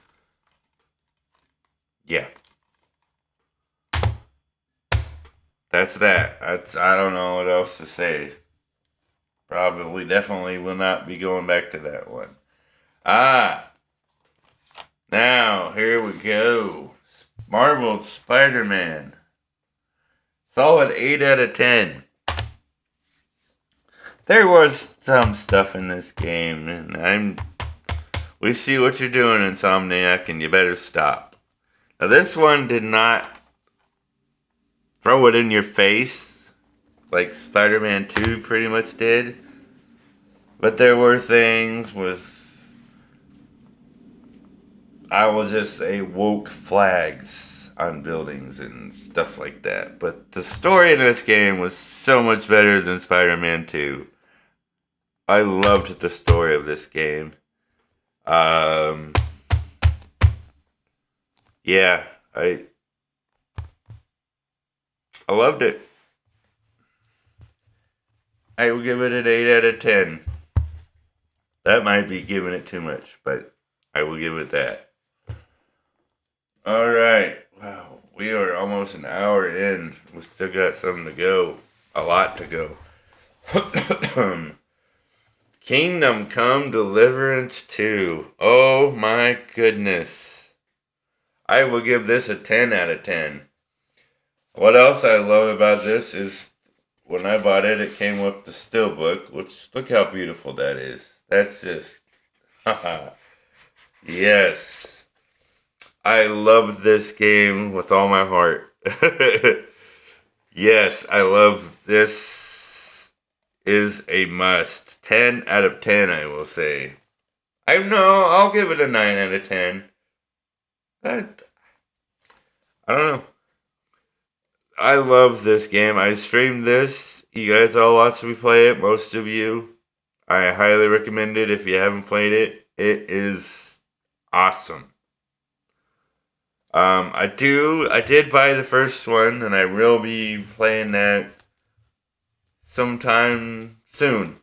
Yeah, that's that. I don't know what else to say. Probably, definitely will not be going back to that one. Now here we go. Marvel's Spider-Man. Solid 8 out of 10. There was some stuff in this game, and we see what you're doing, Insomniac, and you better stop. Now this one did not throw it in your face like Spider-Man 2 pretty much did. But there were things with, I will just say, woke flags on buildings and stuff like that. But the story in this game was so much better than Spider-Man 2. I loved the story of this game. Yeah, I loved it. I will give it an 8 out of 10. That might be giving it too much, but I will give it that. Alright. Wow. We are almost an hour in. We still got something to go. A lot to go. Kingdom Come Deliverance 2. Oh my goodness. I will give this a 10 out of 10. What else I love about this is when I bought it, it came with the steelbook, which, look how beautiful that is. That's just, haha. Yes. I love this game with all my heart. Yes, I love this. Is a must. 10 out of 10, I will say. I'll give it a 9 out of 10. I don't know. I love this game. I streamed this. You guys all watched me play it, most of you. I highly recommend it if you haven't played it. It is awesome. I did buy the first one, and I will be playing that sometime soon.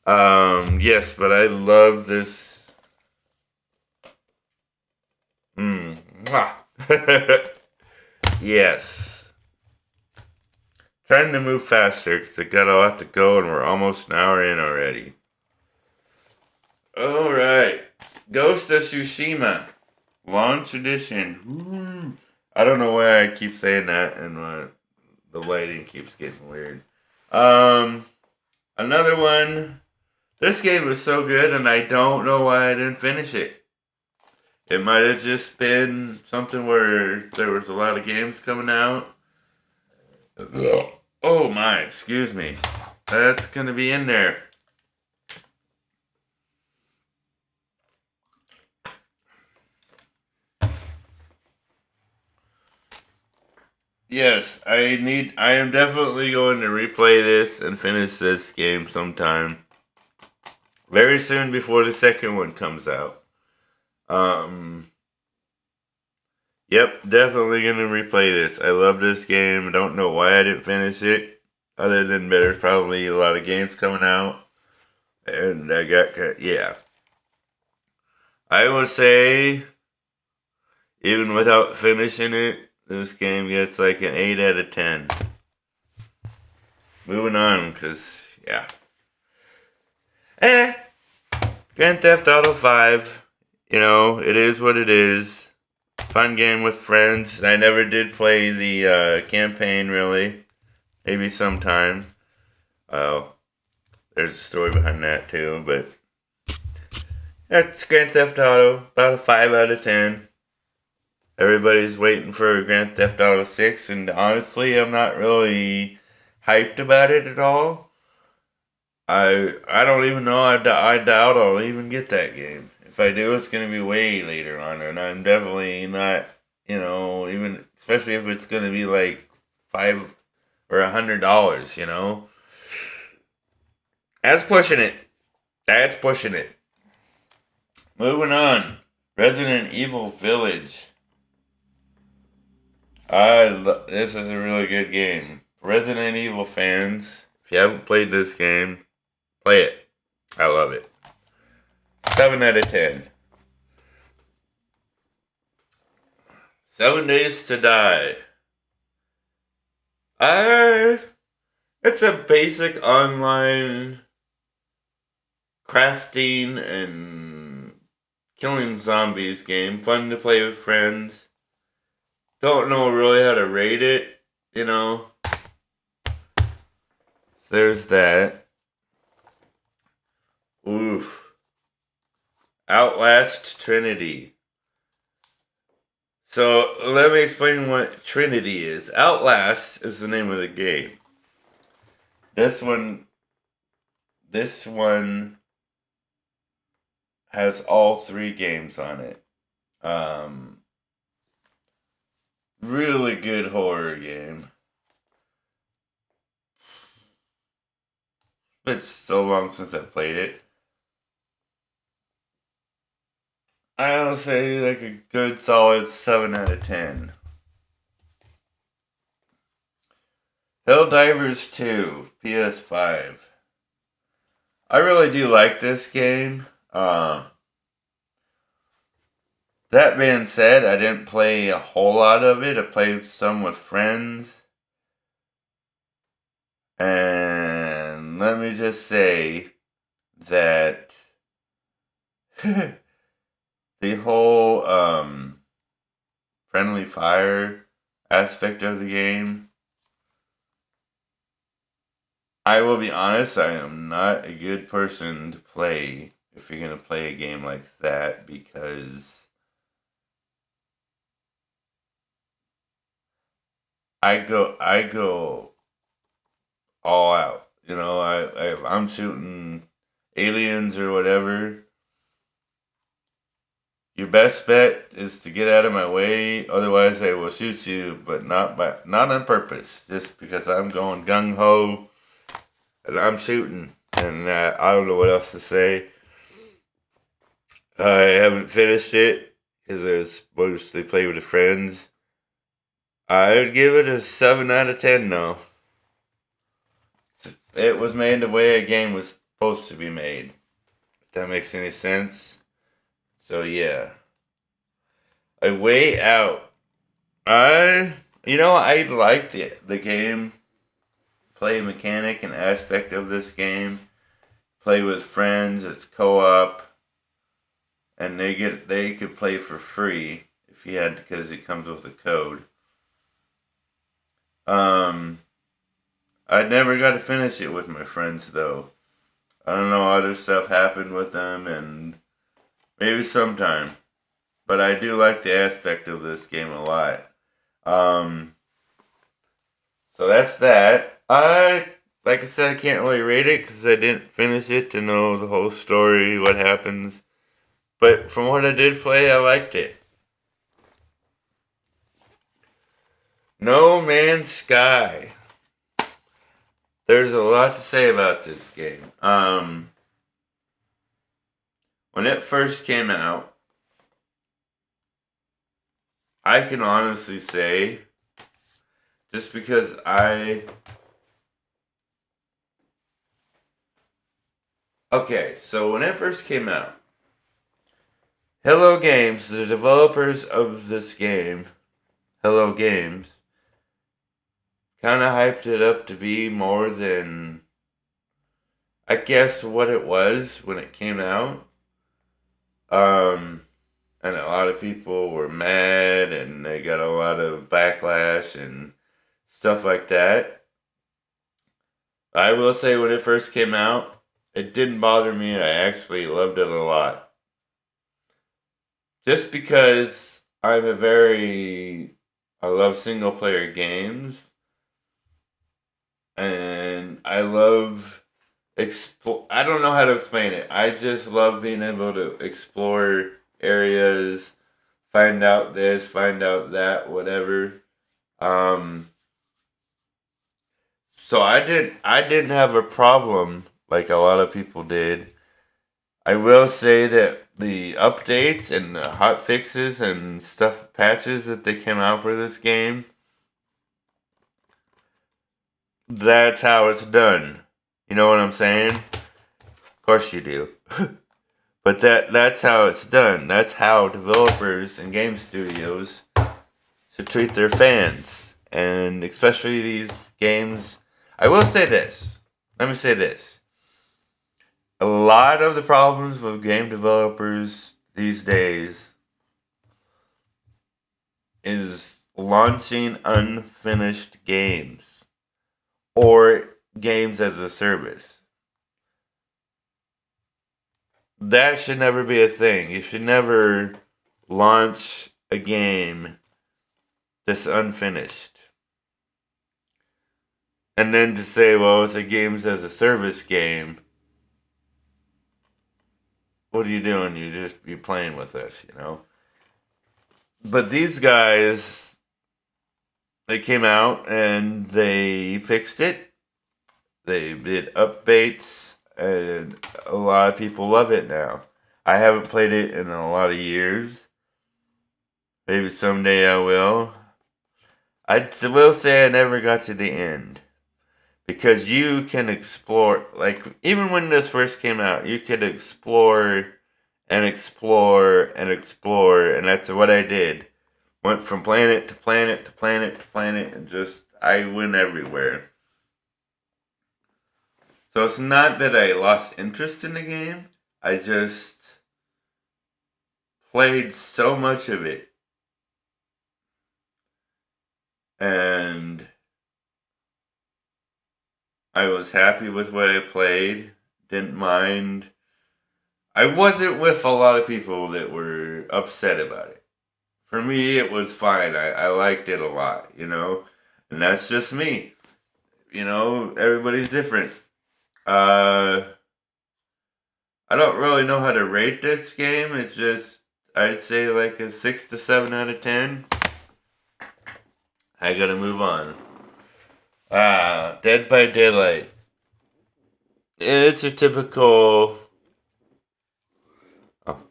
Yes, but I love this. Yes. Trying to move faster because I got a lot to go and we're almost an hour in already. Alright. Ghost of Tsushima. Launch edition. Woo. I don't know why I keep saying that and the lighting keeps getting weird. Another one. This game was so good and I don't know why I didn't finish it. It might have just been something where there was a lot of games coming out. Oh my, excuse me. That's going to be in there. Yes, I am definitely going to replay this and finish this game sometime. Very soon before the second one comes out. Yep, definitely gonna replay this. I love this game. I don't know why I didn't finish it. Other than there's probably a lot of games coming out. And I got, yeah. I will say, even without finishing it, this game gets like an 8 out of 10. Moving on, because, yeah. Grand Theft Auto 5. You know, it is what it is. Fun game with friends. I never did play the campaign, really. Maybe sometime. There's a story behind that, too, but that's Grand Theft Auto. About a 5 out of 10. Everybody's waiting for Grand Theft Auto 6, and honestly, I'm not really hyped about it at all. I don't even know. I doubt I'll even get that game. If I do, it's going to be way later on, and I'm definitely not, even, especially if it's going to be like $5 or $100, That's pushing it. That's pushing it. Moving on. Resident Evil Village. This is a really good game. Resident Evil fans, If you haven't played this game, play it. I love it. 7 out of 10. 7 Days to Die. It's a basic online crafting and killing zombies game. Fun to play with friends. Don't know really how to rate it, you know. There's that. Oof. Outlast Trinity. So let me explain what Trinity is. Outlast is the name of the game. This one has all 3 games on it. Really good horror game. It's so long since I played it. I'll say like a good solid 7 out of 10. Helldivers 2, PS5. I really do like this game. That being said, I didn't play a whole lot of it. I played some with friends. And let me just say that the whole friendly fire aspect of the game, I will be honest, I am not a good person to play if you're going to play a game like that, because I go all out. You know, I'm shooting aliens or whatever. Your best bet is to get out of my way, otherwise I will shoot you, but not on purpose, just because I'm going gung ho and I'm shooting, and I don't know what else to say. I haven't finished it because I was mostly playing with the friends. I would give it a 7 out of 10 though. It was made the way a game was supposed to be made. If that makes any sense. So yeah. A Way Out. I like the game play mechanic and aspect of this game. Play with friends, it's co-op, and they could play for free if you had, because it comes with a code. I never got to finish it with my friends though. I don't know, other stuff happened with them, and maybe sometime. But I do like the aspect of this game a lot. So that's that. Like I said, I can't really rate it because I didn't finish it to know the whole story, what happens. But from what I did play, I liked it. No Man's Sky. There's a lot to say about this game. When it first came out, I can honestly say, just because okay, so when it first came out, Hello Games, the developers of this game, Hello Games, kind of hyped it up to be more than, I guess, what it was when it came out. And a lot of people were mad, and they got a lot of backlash and stuff like that. I will say, when it first came out, it didn't bother me. I actually loved it a lot. Just because I love single player games, and I love I don't know how to explain it. I just love being able to explore areas, find out this, find out that, whatever. So I didn't have a problem like a lot of people did. I will say that the updates and the hot fixes and patches that they came out for this game That's how it's done. You know what I'm saying? Of course you do. But that's how it's done. That's how developers and game studios should treat their fans. And especially these games. I will say this. Let me say this. A lot of the problems with game developers these days is launching unfinished games or games as a service. That should never be a thing. You should never launch a game that's unfinished. And then to say, well, it's a games as a service game. What are you doing? You're playing with us, you know? But these guys, they came out and they fixed it. They did updates, and a lot of people love it now. I haven't played it in a lot of years. Maybe someday I will. I will say I never got to the end. Because you can explore, like, even when this first came out, you could explore and explore and explore, and that's what I did. Went from planet to planet to planet to planet, and just, I went everywhere. So it's not that I lost interest in the game, I just played so much of it. And I was happy with what I played, didn't mind. I wasn't with a lot of people that were upset about it. For me, it was fine. I liked it a lot, you know? And that's just me. You know, everybody's different. I don't really know how to rate this game. It's just, I'd say like a 6 to 7 out of 10. I gotta move on. Dead by Daylight. It's a typical. Oh,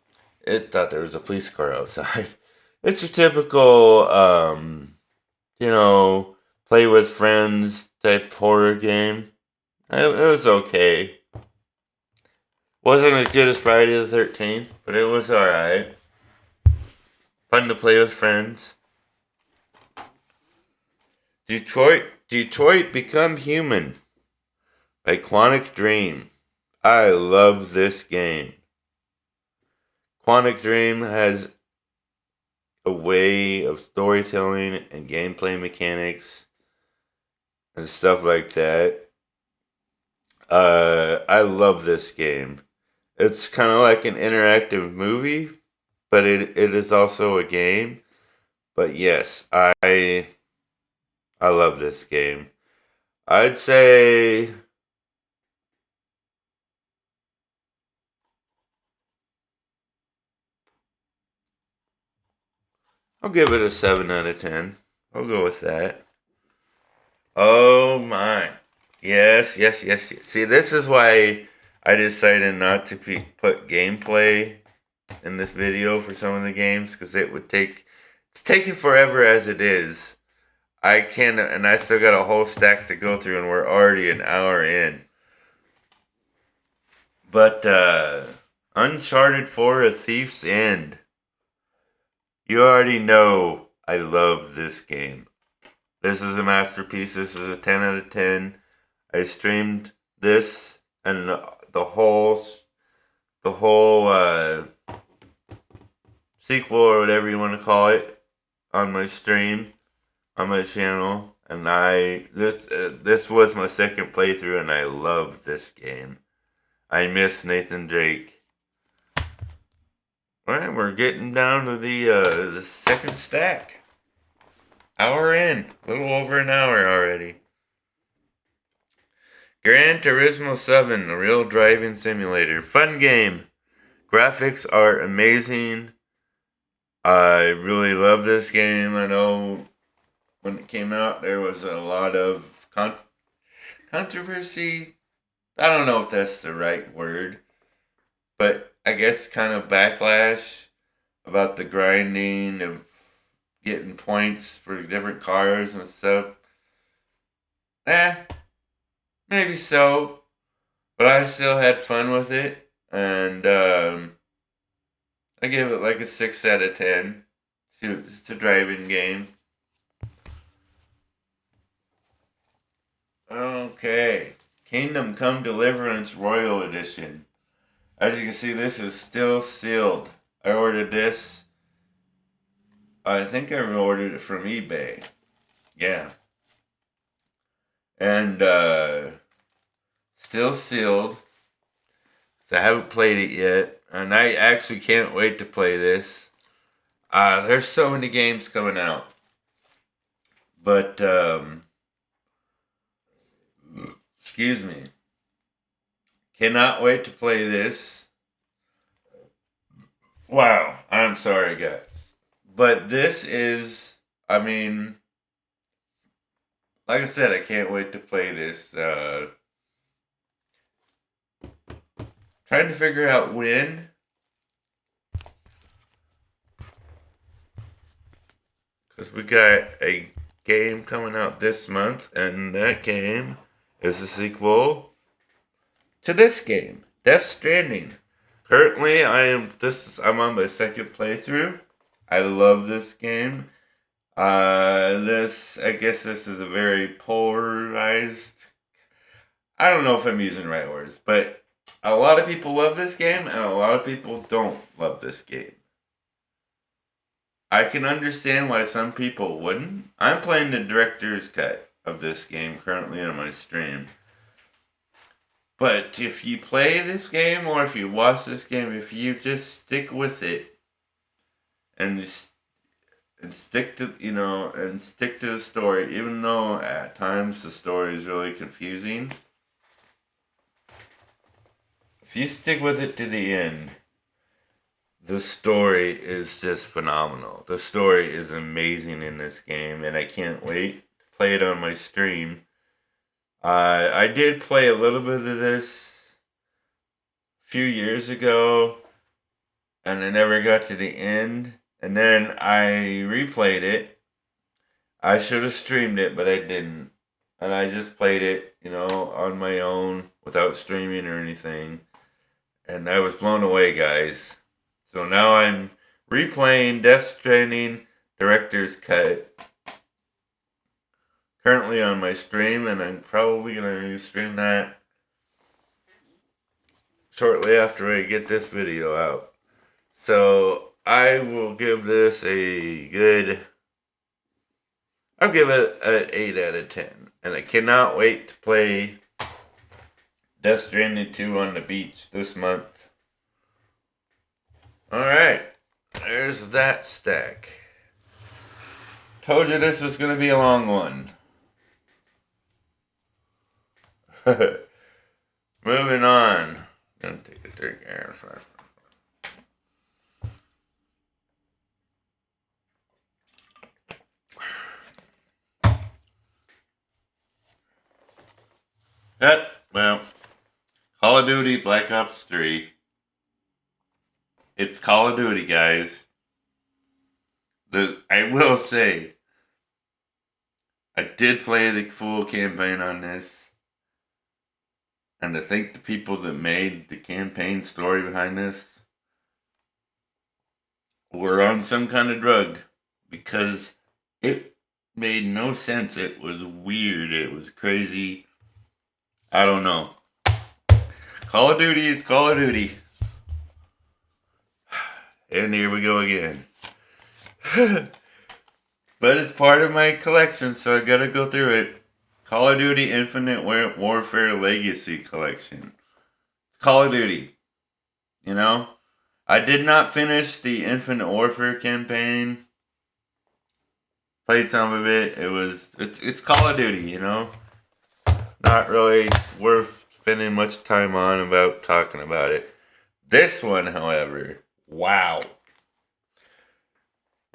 it thought there was a police car outside. It's a typical, you know, play with friends type horror game. It was okay. Wasn't as good as Friday the 13th, but it was alright. Fun to play with friends. Detroit Become Human by Quantic Dream. I love this game. Quantic Dream has a way of storytelling and gameplay mechanics and stuff like that. I love this game. It's kind of like an interactive movie, but it is also a game. But yes, I love this game. I'd say I'll give it a 7 out of 10. I'll go with that. Oh my. Yes, yes, yes, yes. See, this is why I decided not to put gameplay in this video for some of the games, because it's taking forever as it is. I can't, and I still got a whole stack to go through, and we're already an hour in. But, Uncharted 4: A Thief's End. You already know I love this game. This is a masterpiece. This is a 10 out of 10. I streamed this and the whole sequel or whatever you want to call it on my stream on my channel, and this was my second playthrough, and I love this game. I miss Nathan Drake. Alright, we're getting down to the second stack. Hour in. A little over an hour already. Gran Turismo 7, a real driving simulator. Fun game. Graphics are amazing. I really love this game. I know when it came out there was a lot of controversy. I don't know if that's the right word, but I guess kind of backlash about the grinding of getting points for different cars and stuff. Maybe so, but I still had fun with it, and I give it like a 6 out of 10. It's a driving game. Okay, Kingdom Come Deliverance Royal Edition. As you can see, this is still sealed. I ordered this. I think I ordered it from eBay. Yeah. And still sealed. So I haven't played it yet. And I actually can't wait to play this. There's so many games coming out. But excuse me. Cannot wait to play this. Wow. I'm sorry, guys. But this is, I mean, like I said, I can't wait to play this. Trying to figure out when. Because we got a game coming out this month, and that game is a sequel to this game, Death Stranding. Currently, I'm on my second playthrough. I love this game. I guess this is a very polarized. I don't know if I'm using the right words, but a lot of people love this game, and a lot of people don't love this game. I can understand why some people wouldn't. I'm playing the director's cut of this game currently on my stream. But if you play this game or if you watch this game, if you just stick with it and stick to the story, even though at times the story is really confusing, if you stick with it to the end, the story is just phenomenal. The story is amazing in this game, and I can't wait to play it on my stream. I did play a little bit of this a few years ago, and I never got to the end. And then I replayed it. I should have streamed it, but I didn't. And I just played it, on my own without streaming or anything. And I was blown away, guys. So now I'm replaying Death Stranding Director's Cut. Currently on my stream, and I'm probably going to stream that shortly after I get this video out. So I will give this I'll give it an 8 out of 10. And I cannot wait to play Death Stranding 2 on the beach this month. Alright, there's that stack. Told you this was going to be a long one. Moving on. Gonna take a drink here. Well, Call of Duty Black Ops 3. It's Call of Duty, guys. I will say, I did play the full campaign on this. And I think the people that made the campaign story behind this were on some kind of drug. Because it made no sense. It was weird. It was crazy. I don't know. Call of Duty is Call of Duty. And here we go again. But it's part of my collection, so I gotta go through it. Call of Duty Infinite Warfare Legacy Collection. It's Call of Duty. I did not finish the Infinite Warfare campaign. Played some of it. It's Call of Duty, Not really worth spending much time on about talking about it. This one, however, wow.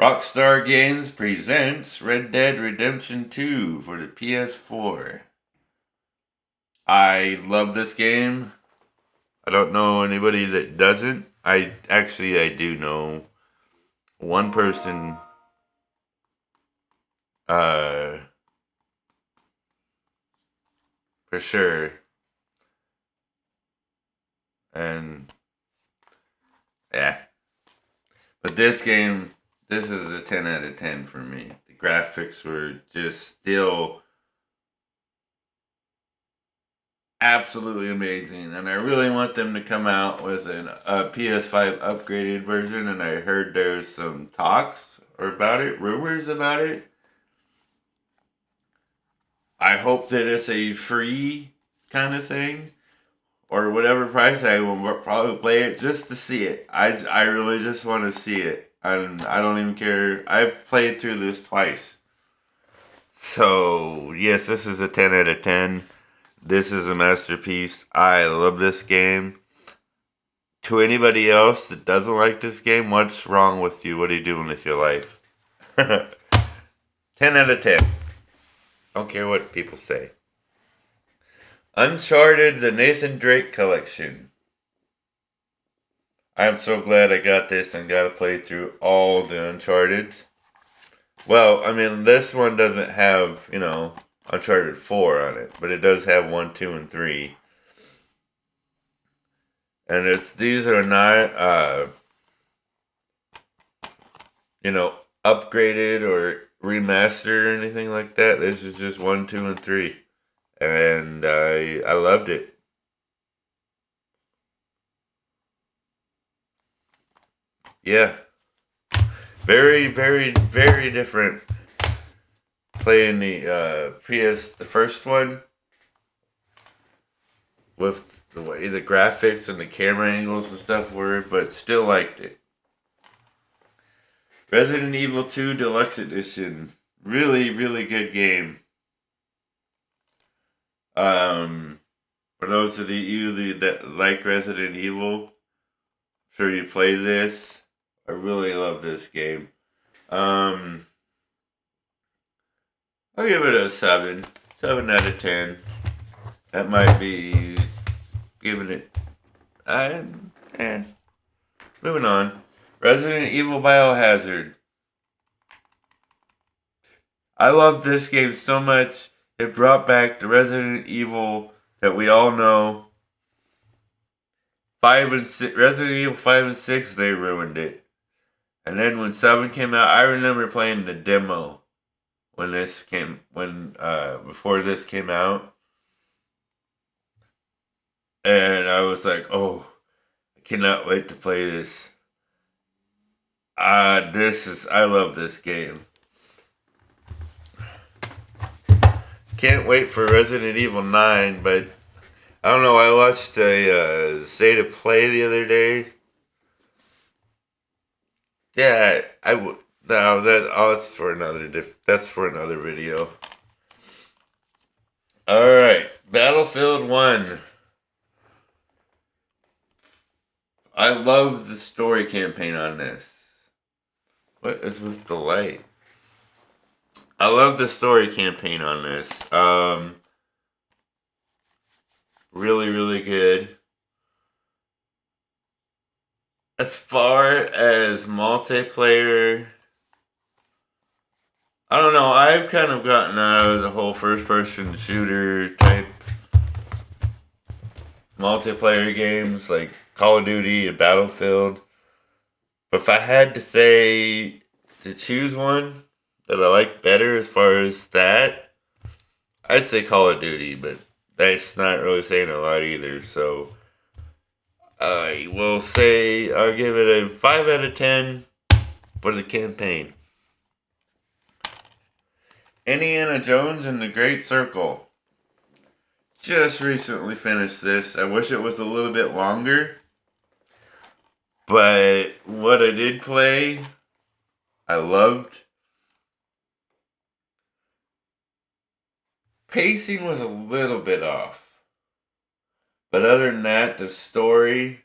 Rockstar Games presents Red Dead Redemption 2 for the PS4. I love this game. I don't know anybody that doesn't. I do know one person for sure. And yeah, but this game, this is a 10 out of 10 for me. The graphics were just still absolutely amazing, and I really want them to come out with a PS5 upgraded version. And I heard there's some talks about it, rumors about it. I hope that it's a free kind of thing, or whatever price. I will probably play it just to see it. I really just want to see it, and I don't even care. I've played through this twice, so yes, this is a 10 out of 10. This is a masterpiece. I love this game. To anybody else that doesn't like this game, what's wrong with you? What are you doing with your life? 10 out of 10. Don't care what people say. Uncharted, the Nathan Drake collection. I'm so glad I got this and got to play through all the Uncharteds. Well, I mean, this one doesn't have, Uncharted 4 on it, but it does have 1, 2, and 3. And these are not, upgraded or remastered or anything like that. This is just 1, 2, and 3. And I loved it. Yeah. Very, very, very different playing the the first one, with the way the graphics and the camera angles and stuff were, but still liked it. Resident Evil 2 Deluxe Edition. Really, really good game. For those of you that like Resident Evil, I'm sure you play this. I really love this game. I'll give it a 7. 7 out of 10. That might be giving it. Moving on. Resident Evil Biohazard. I love this game so much. It brought back the Resident Evil that we all know. 5 and 6, Resident Evil 5 and 6, they ruined it. And then when 7 came out, I remember playing the demo before this came out. And I was like, oh, I cannot wait to play this. I love this game. Can't wait for Resident Evil 9, but I don't know, I watched a State of Play the other day. Yeah, I would. No, that's for another video. Alright, Battlefield 1. I love the story campaign on this. What is with the light? I love the story campaign on this. Really, really good. As far as multiplayer, I don't know. I've kind of gotten out of the whole first-person shooter type multiplayer games like Call of Duty and Battlefield. But if I had to say to choose one that I like better as far as that, I'd say Call of Duty, but that's not really saying a lot either. So I will say I'll give it a 5 out of 10 for the campaign. Indiana Jones and the Great Circle. Just recently finished this. I wish it was a little bit longer. But what I did play, I loved. Pacing was a little bit off. But other than that, the story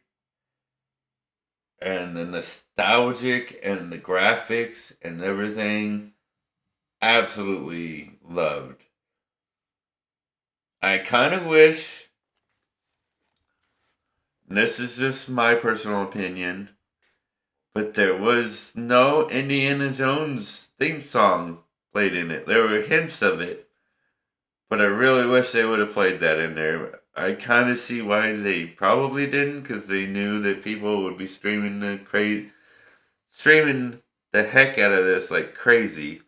and the nostalgic and the graphics and everything, absolutely loved. I kind of wish, and this is just my personal opinion, but there was no Indiana Jones theme song played in it. There were hints of it, But I really wish they would have played that in there. I kind of see why they probably didn't, because they knew that people would be streaming the heck out of this like crazy.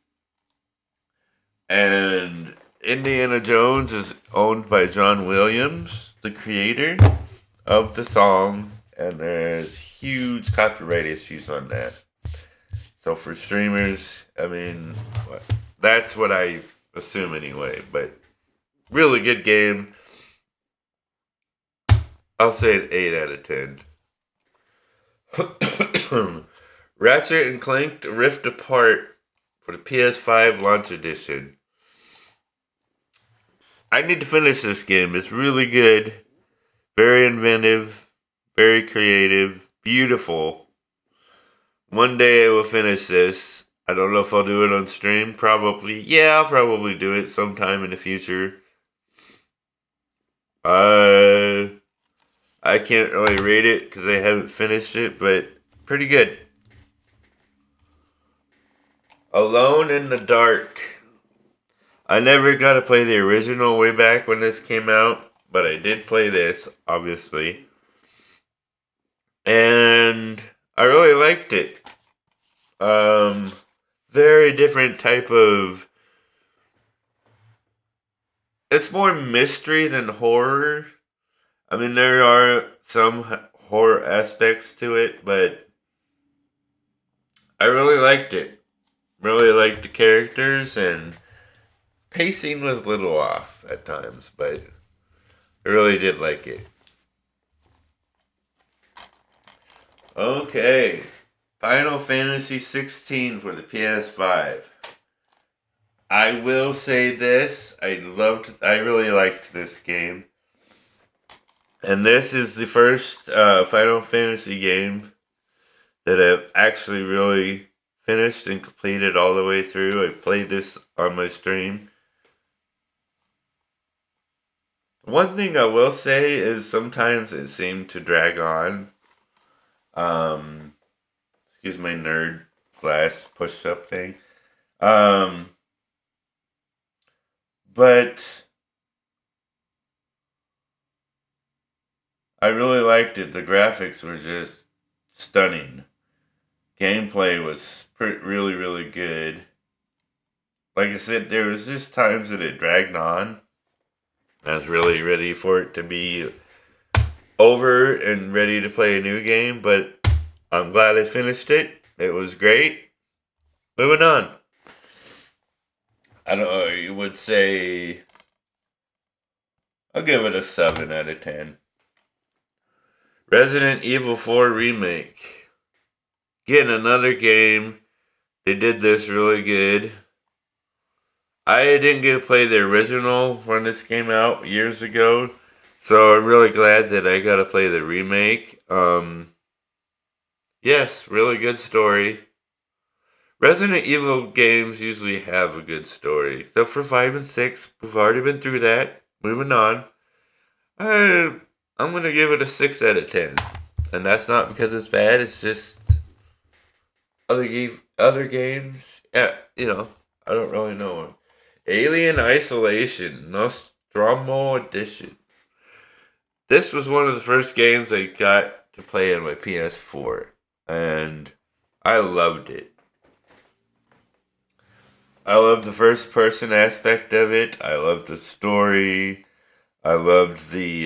And Indiana Jones is owned by John Williams, the creator of the song, and there's huge copyright issues on that. So for streamers, I mean, that's what I assume anyway. But really good game. I'll say an 8 out of 10. Ratchet and Clank Rift Apart for the PS5 launch edition. I need to finish this game. It's really good. Very inventive. Very creative. Beautiful. One day I will finish this. I don't know if I'll do it on stream. Probably. Yeah, I'll probably do it sometime in the future. I can't really rate it because I haven't finished it, but pretty good. Alone in the Dark. I never got to play the original way back when this came out, but I did play this, obviously. And I really liked it. Very different type of... It's more mystery than horror. I mean, there are some horror aspects to it, but I really liked it. Really liked the characters, and pacing was a little off at times, but I really did like it. Okay, Final Fantasy 16 for the PS5. I will say this, I really liked this game. And this is the first Final Fantasy game that I've actually really finished and completed all the way through. I played this on my stream. One thing I will say is sometimes it seemed to drag on. Excuse my nerd glass push-up thing. But I really liked it. The graphics were just stunning. Gameplay was really, really good. Like I said, there was just times that it dragged on. I was really ready for it to be over and ready to play a new game, but I'm glad I finished it. It was great. Moving on. I don't know, you would say... I'll give it a 7 out of 10. Resident Evil 4 Remake. Getting another game. They did this really good. I didn't get to play the original when this came out years ago, so I'm really glad that I got to play the remake. Yes, really good story. Resident Evil games usually have a good story, except for 5 and 6. We've already been through that. Moving on. I'm going to give it a 6 out of 10. And that's not because it's bad, it's just other games. Yeah, I don't really know. Alien Isolation, Nostromo Edition. This was one of the first games I got to play on my PS4, and I loved it. I loved the first person aspect of it. I loved the story. I loved the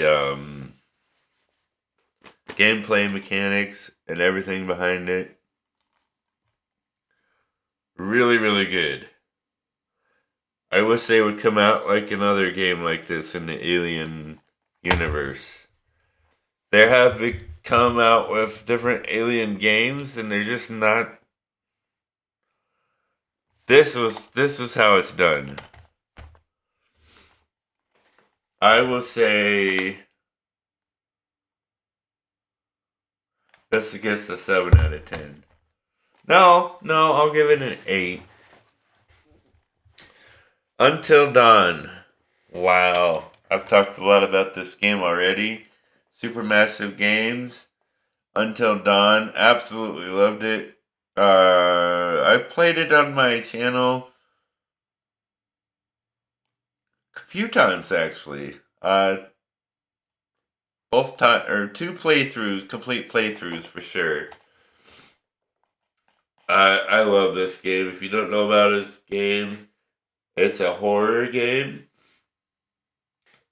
gameplay mechanics and everything behind it. Really, really good. I wish they would come out like another game like this in the Alien universe. They have come out with different Alien games, and they're just not. This was how it's done. I will say this gets a 7 out of 10. No, I'll give it an 8. Until Dawn. Wow. I've talked a lot about this game already. Supermassive Games. Until Dawn. Absolutely loved it. I played it on my channel few times actually. Both time or two playthroughs, complete playthroughs for sure. I love this game. If you don't know about this game, it's a horror game,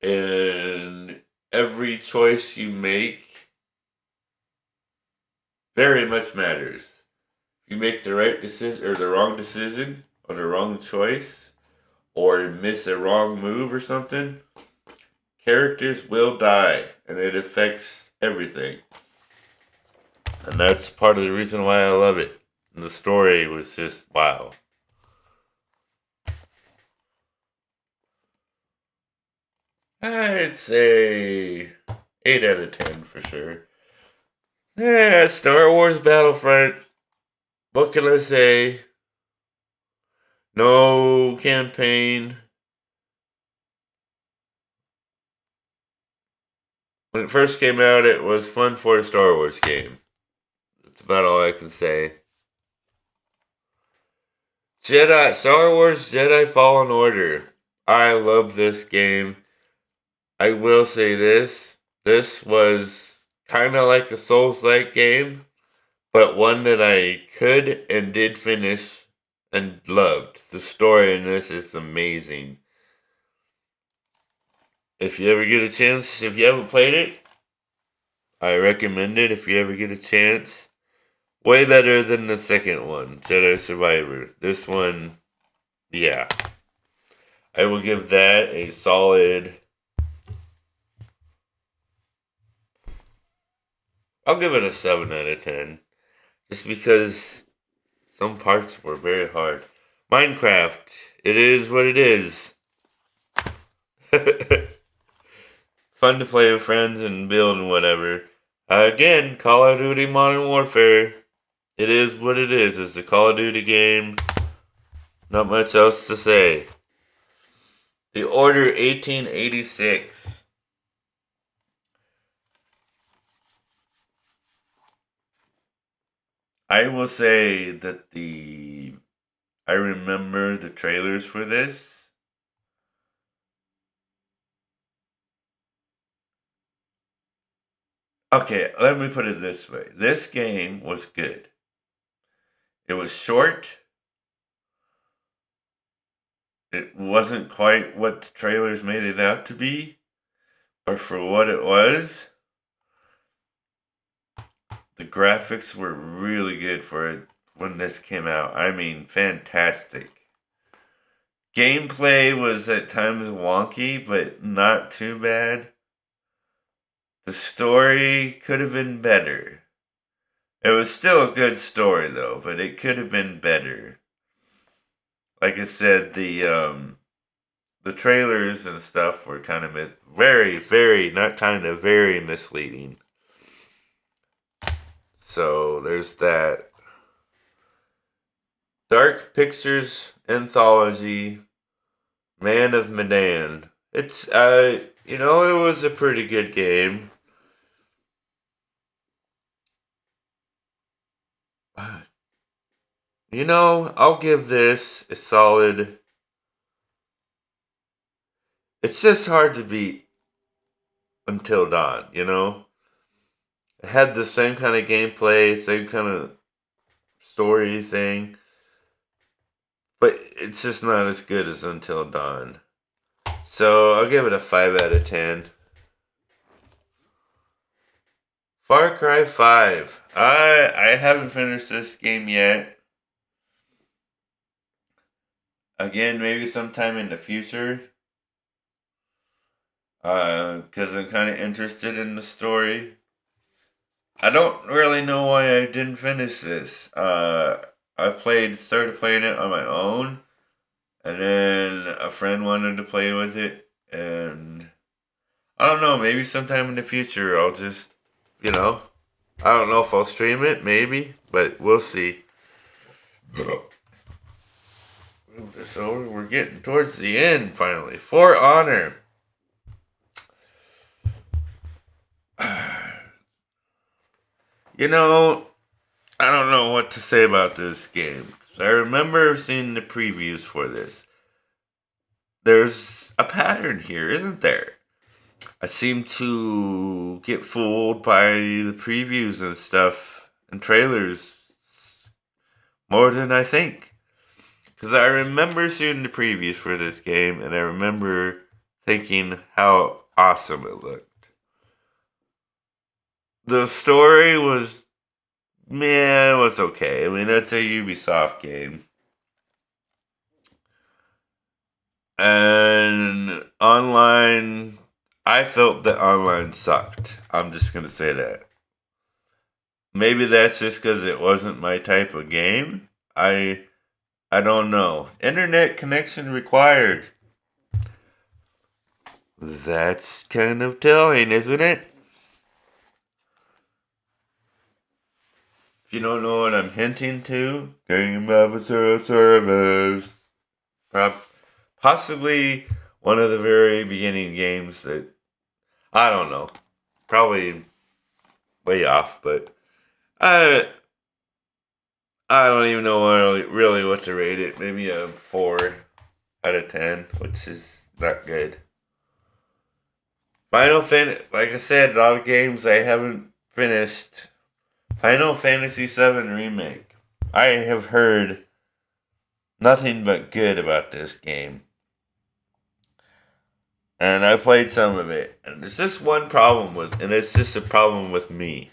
and every choice you make very much matters. If you make the right decision or the wrong decision or the wrong choice or miss a wrong move or something, characters will die, and it affects everything. And that's part of the reason why I love it. And the story was just wow. I'd say 8 out of 10 for sure. Yeah, Star Wars Battlefront. What can I say? No campaign. When it first came out, it was fun for a Star Wars game. That's about all I can say. Star Wars Jedi Fallen Order. I love this game. I will say this. This was kind of like a Souls-like game, but one that I could and did finish and loved. The story in this is amazing. If you ever get a chance, if you haven't played it, I recommend it if you ever get a chance. Way better than the second one, Jedi Survivor. This one, yeah. I will give that a solid. I'll give it a 7 out of 10. Just because some parts were very hard. Minecraft, it is what it is. Fun to play with friends and build and whatever. Again, Call of Duty Modern Warfare. It is what it is. It's a Call of Duty game. Not much else to say. The Order 1886. I will say that I remember the trailers for this. Okay, let me put it this way. This game was good. It was short. It wasn't quite what the trailers made it out to be, but for what it was, the graphics were really good for it when this came out. I mean, fantastic. Gameplay was at times wonky, but not too bad. The story could have been better. It was still a good story though, but it could have been better. Like I said, the trailers and stuff were kind of very, very, not kind of, very misleading. So there's that. Dark Pictures Anthology, Man of Medan. It's, it was a pretty good game. I'll give this a solid. It's just hard to beat Until Dawn, It had the same kind of gameplay, same kind of story thing, but it's just not as good as Until Dawn. So I'll give it a 5 out of 10. Far Cry 5. I haven't finished this game yet. Again, maybe sometime in the future. Because I'm kind of interested in the story. I don't really know why I didn't finish this. Started playing it on my own, and then a friend wanted to play with it, and I don't know, maybe sometime in the future I'll just, I don't know if I'll stream it, maybe, but we'll see. Move this over. We're getting towards the end finally. For Honor. I don't know what to say about this game. I remember seeing the previews for this. there's a pattern here, isn't there? I seem to get fooled by the previews and stuff and trailers more than I think. Because I remember seeing the previews for this game, and I remember thinking how awesome it looked. The story was, man, it was okay. I mean, that's a Ubisoft game. And online, I felt that online sucked. I'm just going to say that. Maybe that's just because it wasn't my type of game. I don't know. Internet connection required. That's kind of telling, isn't it? If you don't know what I'm hinting to, Game of a Service. Possibly one of the very beginning games that, I don't know. Probably way off, but I don't even know really what to rate it. Maybe a 4 out of 10, which is not good. Final Fantasy, like I said, a lot of games I haven't finished. Final Fantasy VII Remake. I have heard nothing but good about this game. And I played some of it. And there's just one problem with, and it's just a problem with me.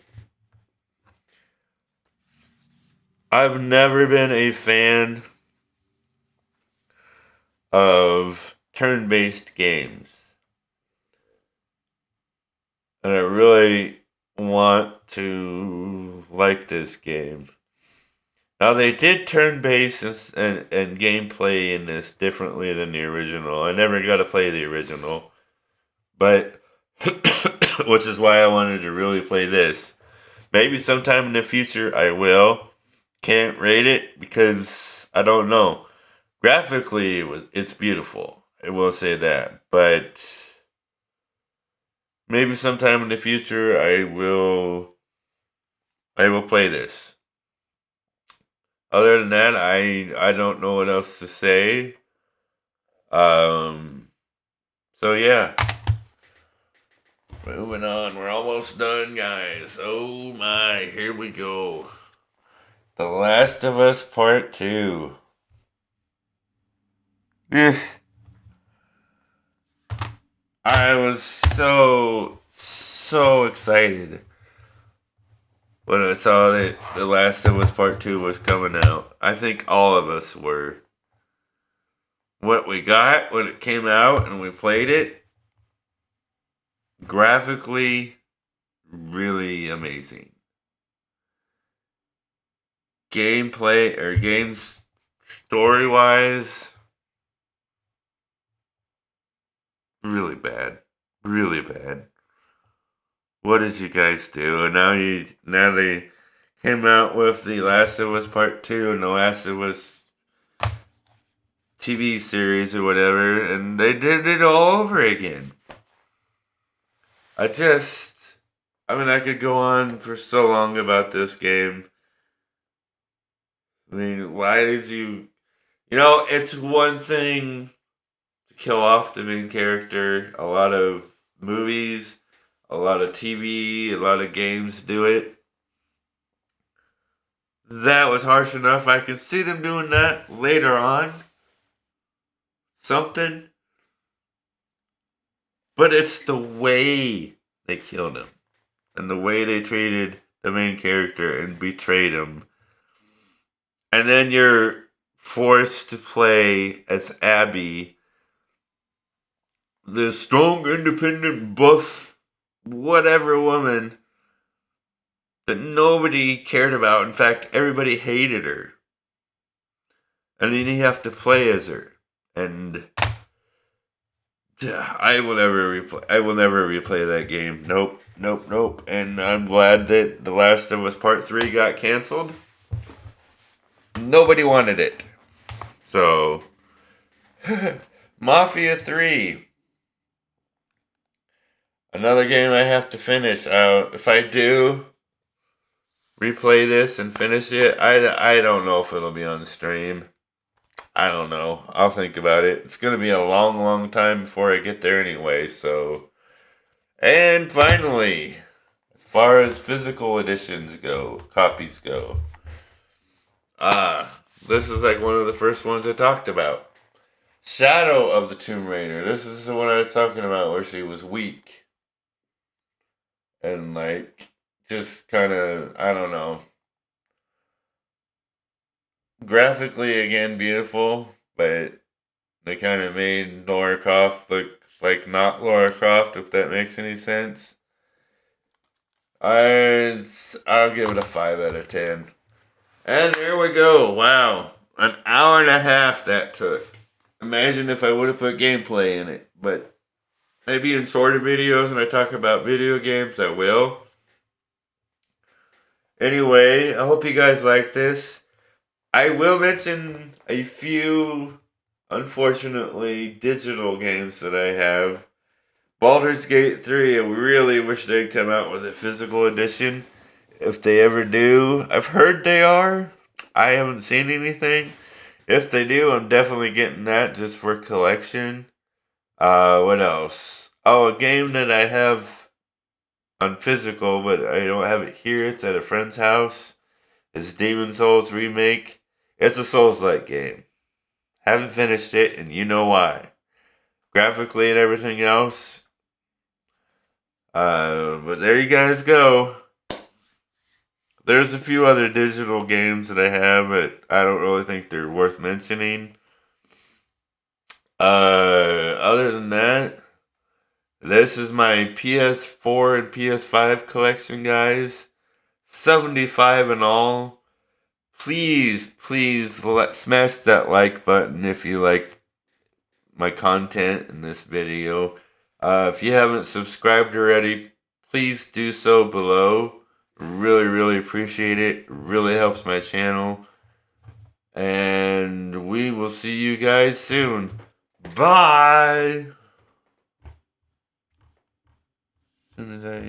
I've never been a fan of turn-based games. And I really want to like this game. Now, they did turn-based and gameplay in this differently than the original. I never got to play the original. But, which is why I wanted to really play this. Maybe sometime in the future I will. Can't rate it because I don't know. Graphically, it's beautiful. I will say that. But maybe sometime in the future I will play this. Other than that, I don't know what else to say. So yeah. Moving on. We're almost done, guys. Oh my, here we go. The Last of Us Part 2. I was so excited when I saw that The Last of Us Part 2 was coming out. I think all of us were. What we got when it came out and we played it, graphically, really amazing. Gameplay, or games story-wise, really bad. Really bad. What did you guys do? And now they came out with The Last of Us Part 2 and The Last of Us TV series or whatever, and they did it all over again. I mean, I could go on for so long about this game. I mean, why did you... it's one thing to kill off the main character. A lot of movies, a lot of TV, a lot of games do it. That was harsh enough. I could see them doing that later on. Something. But it's the way they killed him. And the way they treated the main character and betrayed him. And then you're forced to play as Abby, the strong, independent, buff, whatever woman that nobody cared about. In fact, everybody hated her. And then you have to play as her. And I will never replay that game. Nope. And I'm glad that The Last of Us Part 3 got canceled. Nobody wanted it. So, Mafia 3. Another game I have to finish. If I do replay this and finish it, I don't know if it'll be on stream. I don't know. I'll think about it. It's gonna be a long, long time before I get there anyway, so. And finally, as far as physical editions go, copies go, this is like one of the first ones I talked about. Shadow of the Tomb Raider. This is the one I was talking about where she was weak. And like, just kind of, I don't know. Graphically, again, beautiful, but they kind of made Lara Croft look like not Lara Croft, if that makes any sense. I'll give it a 5 out of 10. And there we go. Wow. An hour and a half that took. Imagine if I would have put gameplay in it. But maybe in shorter videos when I talk about video games, I will. Anyway, I hope you guys like this. I will mention a few, unfortunately, digital games that I have. Baldur's Gate 3, I really wish they'd come out with a physical edition. If they ever do, I've heard they are. I haven't seen anything. If they do, I'm definitely getting that just for collection. What else? Oh, a game that I have on physical, but I don't have it here. It's at a friend's house. It's Demon Souls Remake. It's a Souls-like game. Haven't finished it, and you know why. Graphically and everything else. But there you guys go. There's a few other digital games that I have, but I don't really think they're worth mentioning. Other than that, this is my PS4 and PS5 collection, guys. 75 in all. Please, please smash that like button if you like my content in this video. If you haven't subscribed already, please do so below. Really, really appreciate it. Really helps my channel. And we will see you guys soon. Bye! As soon as I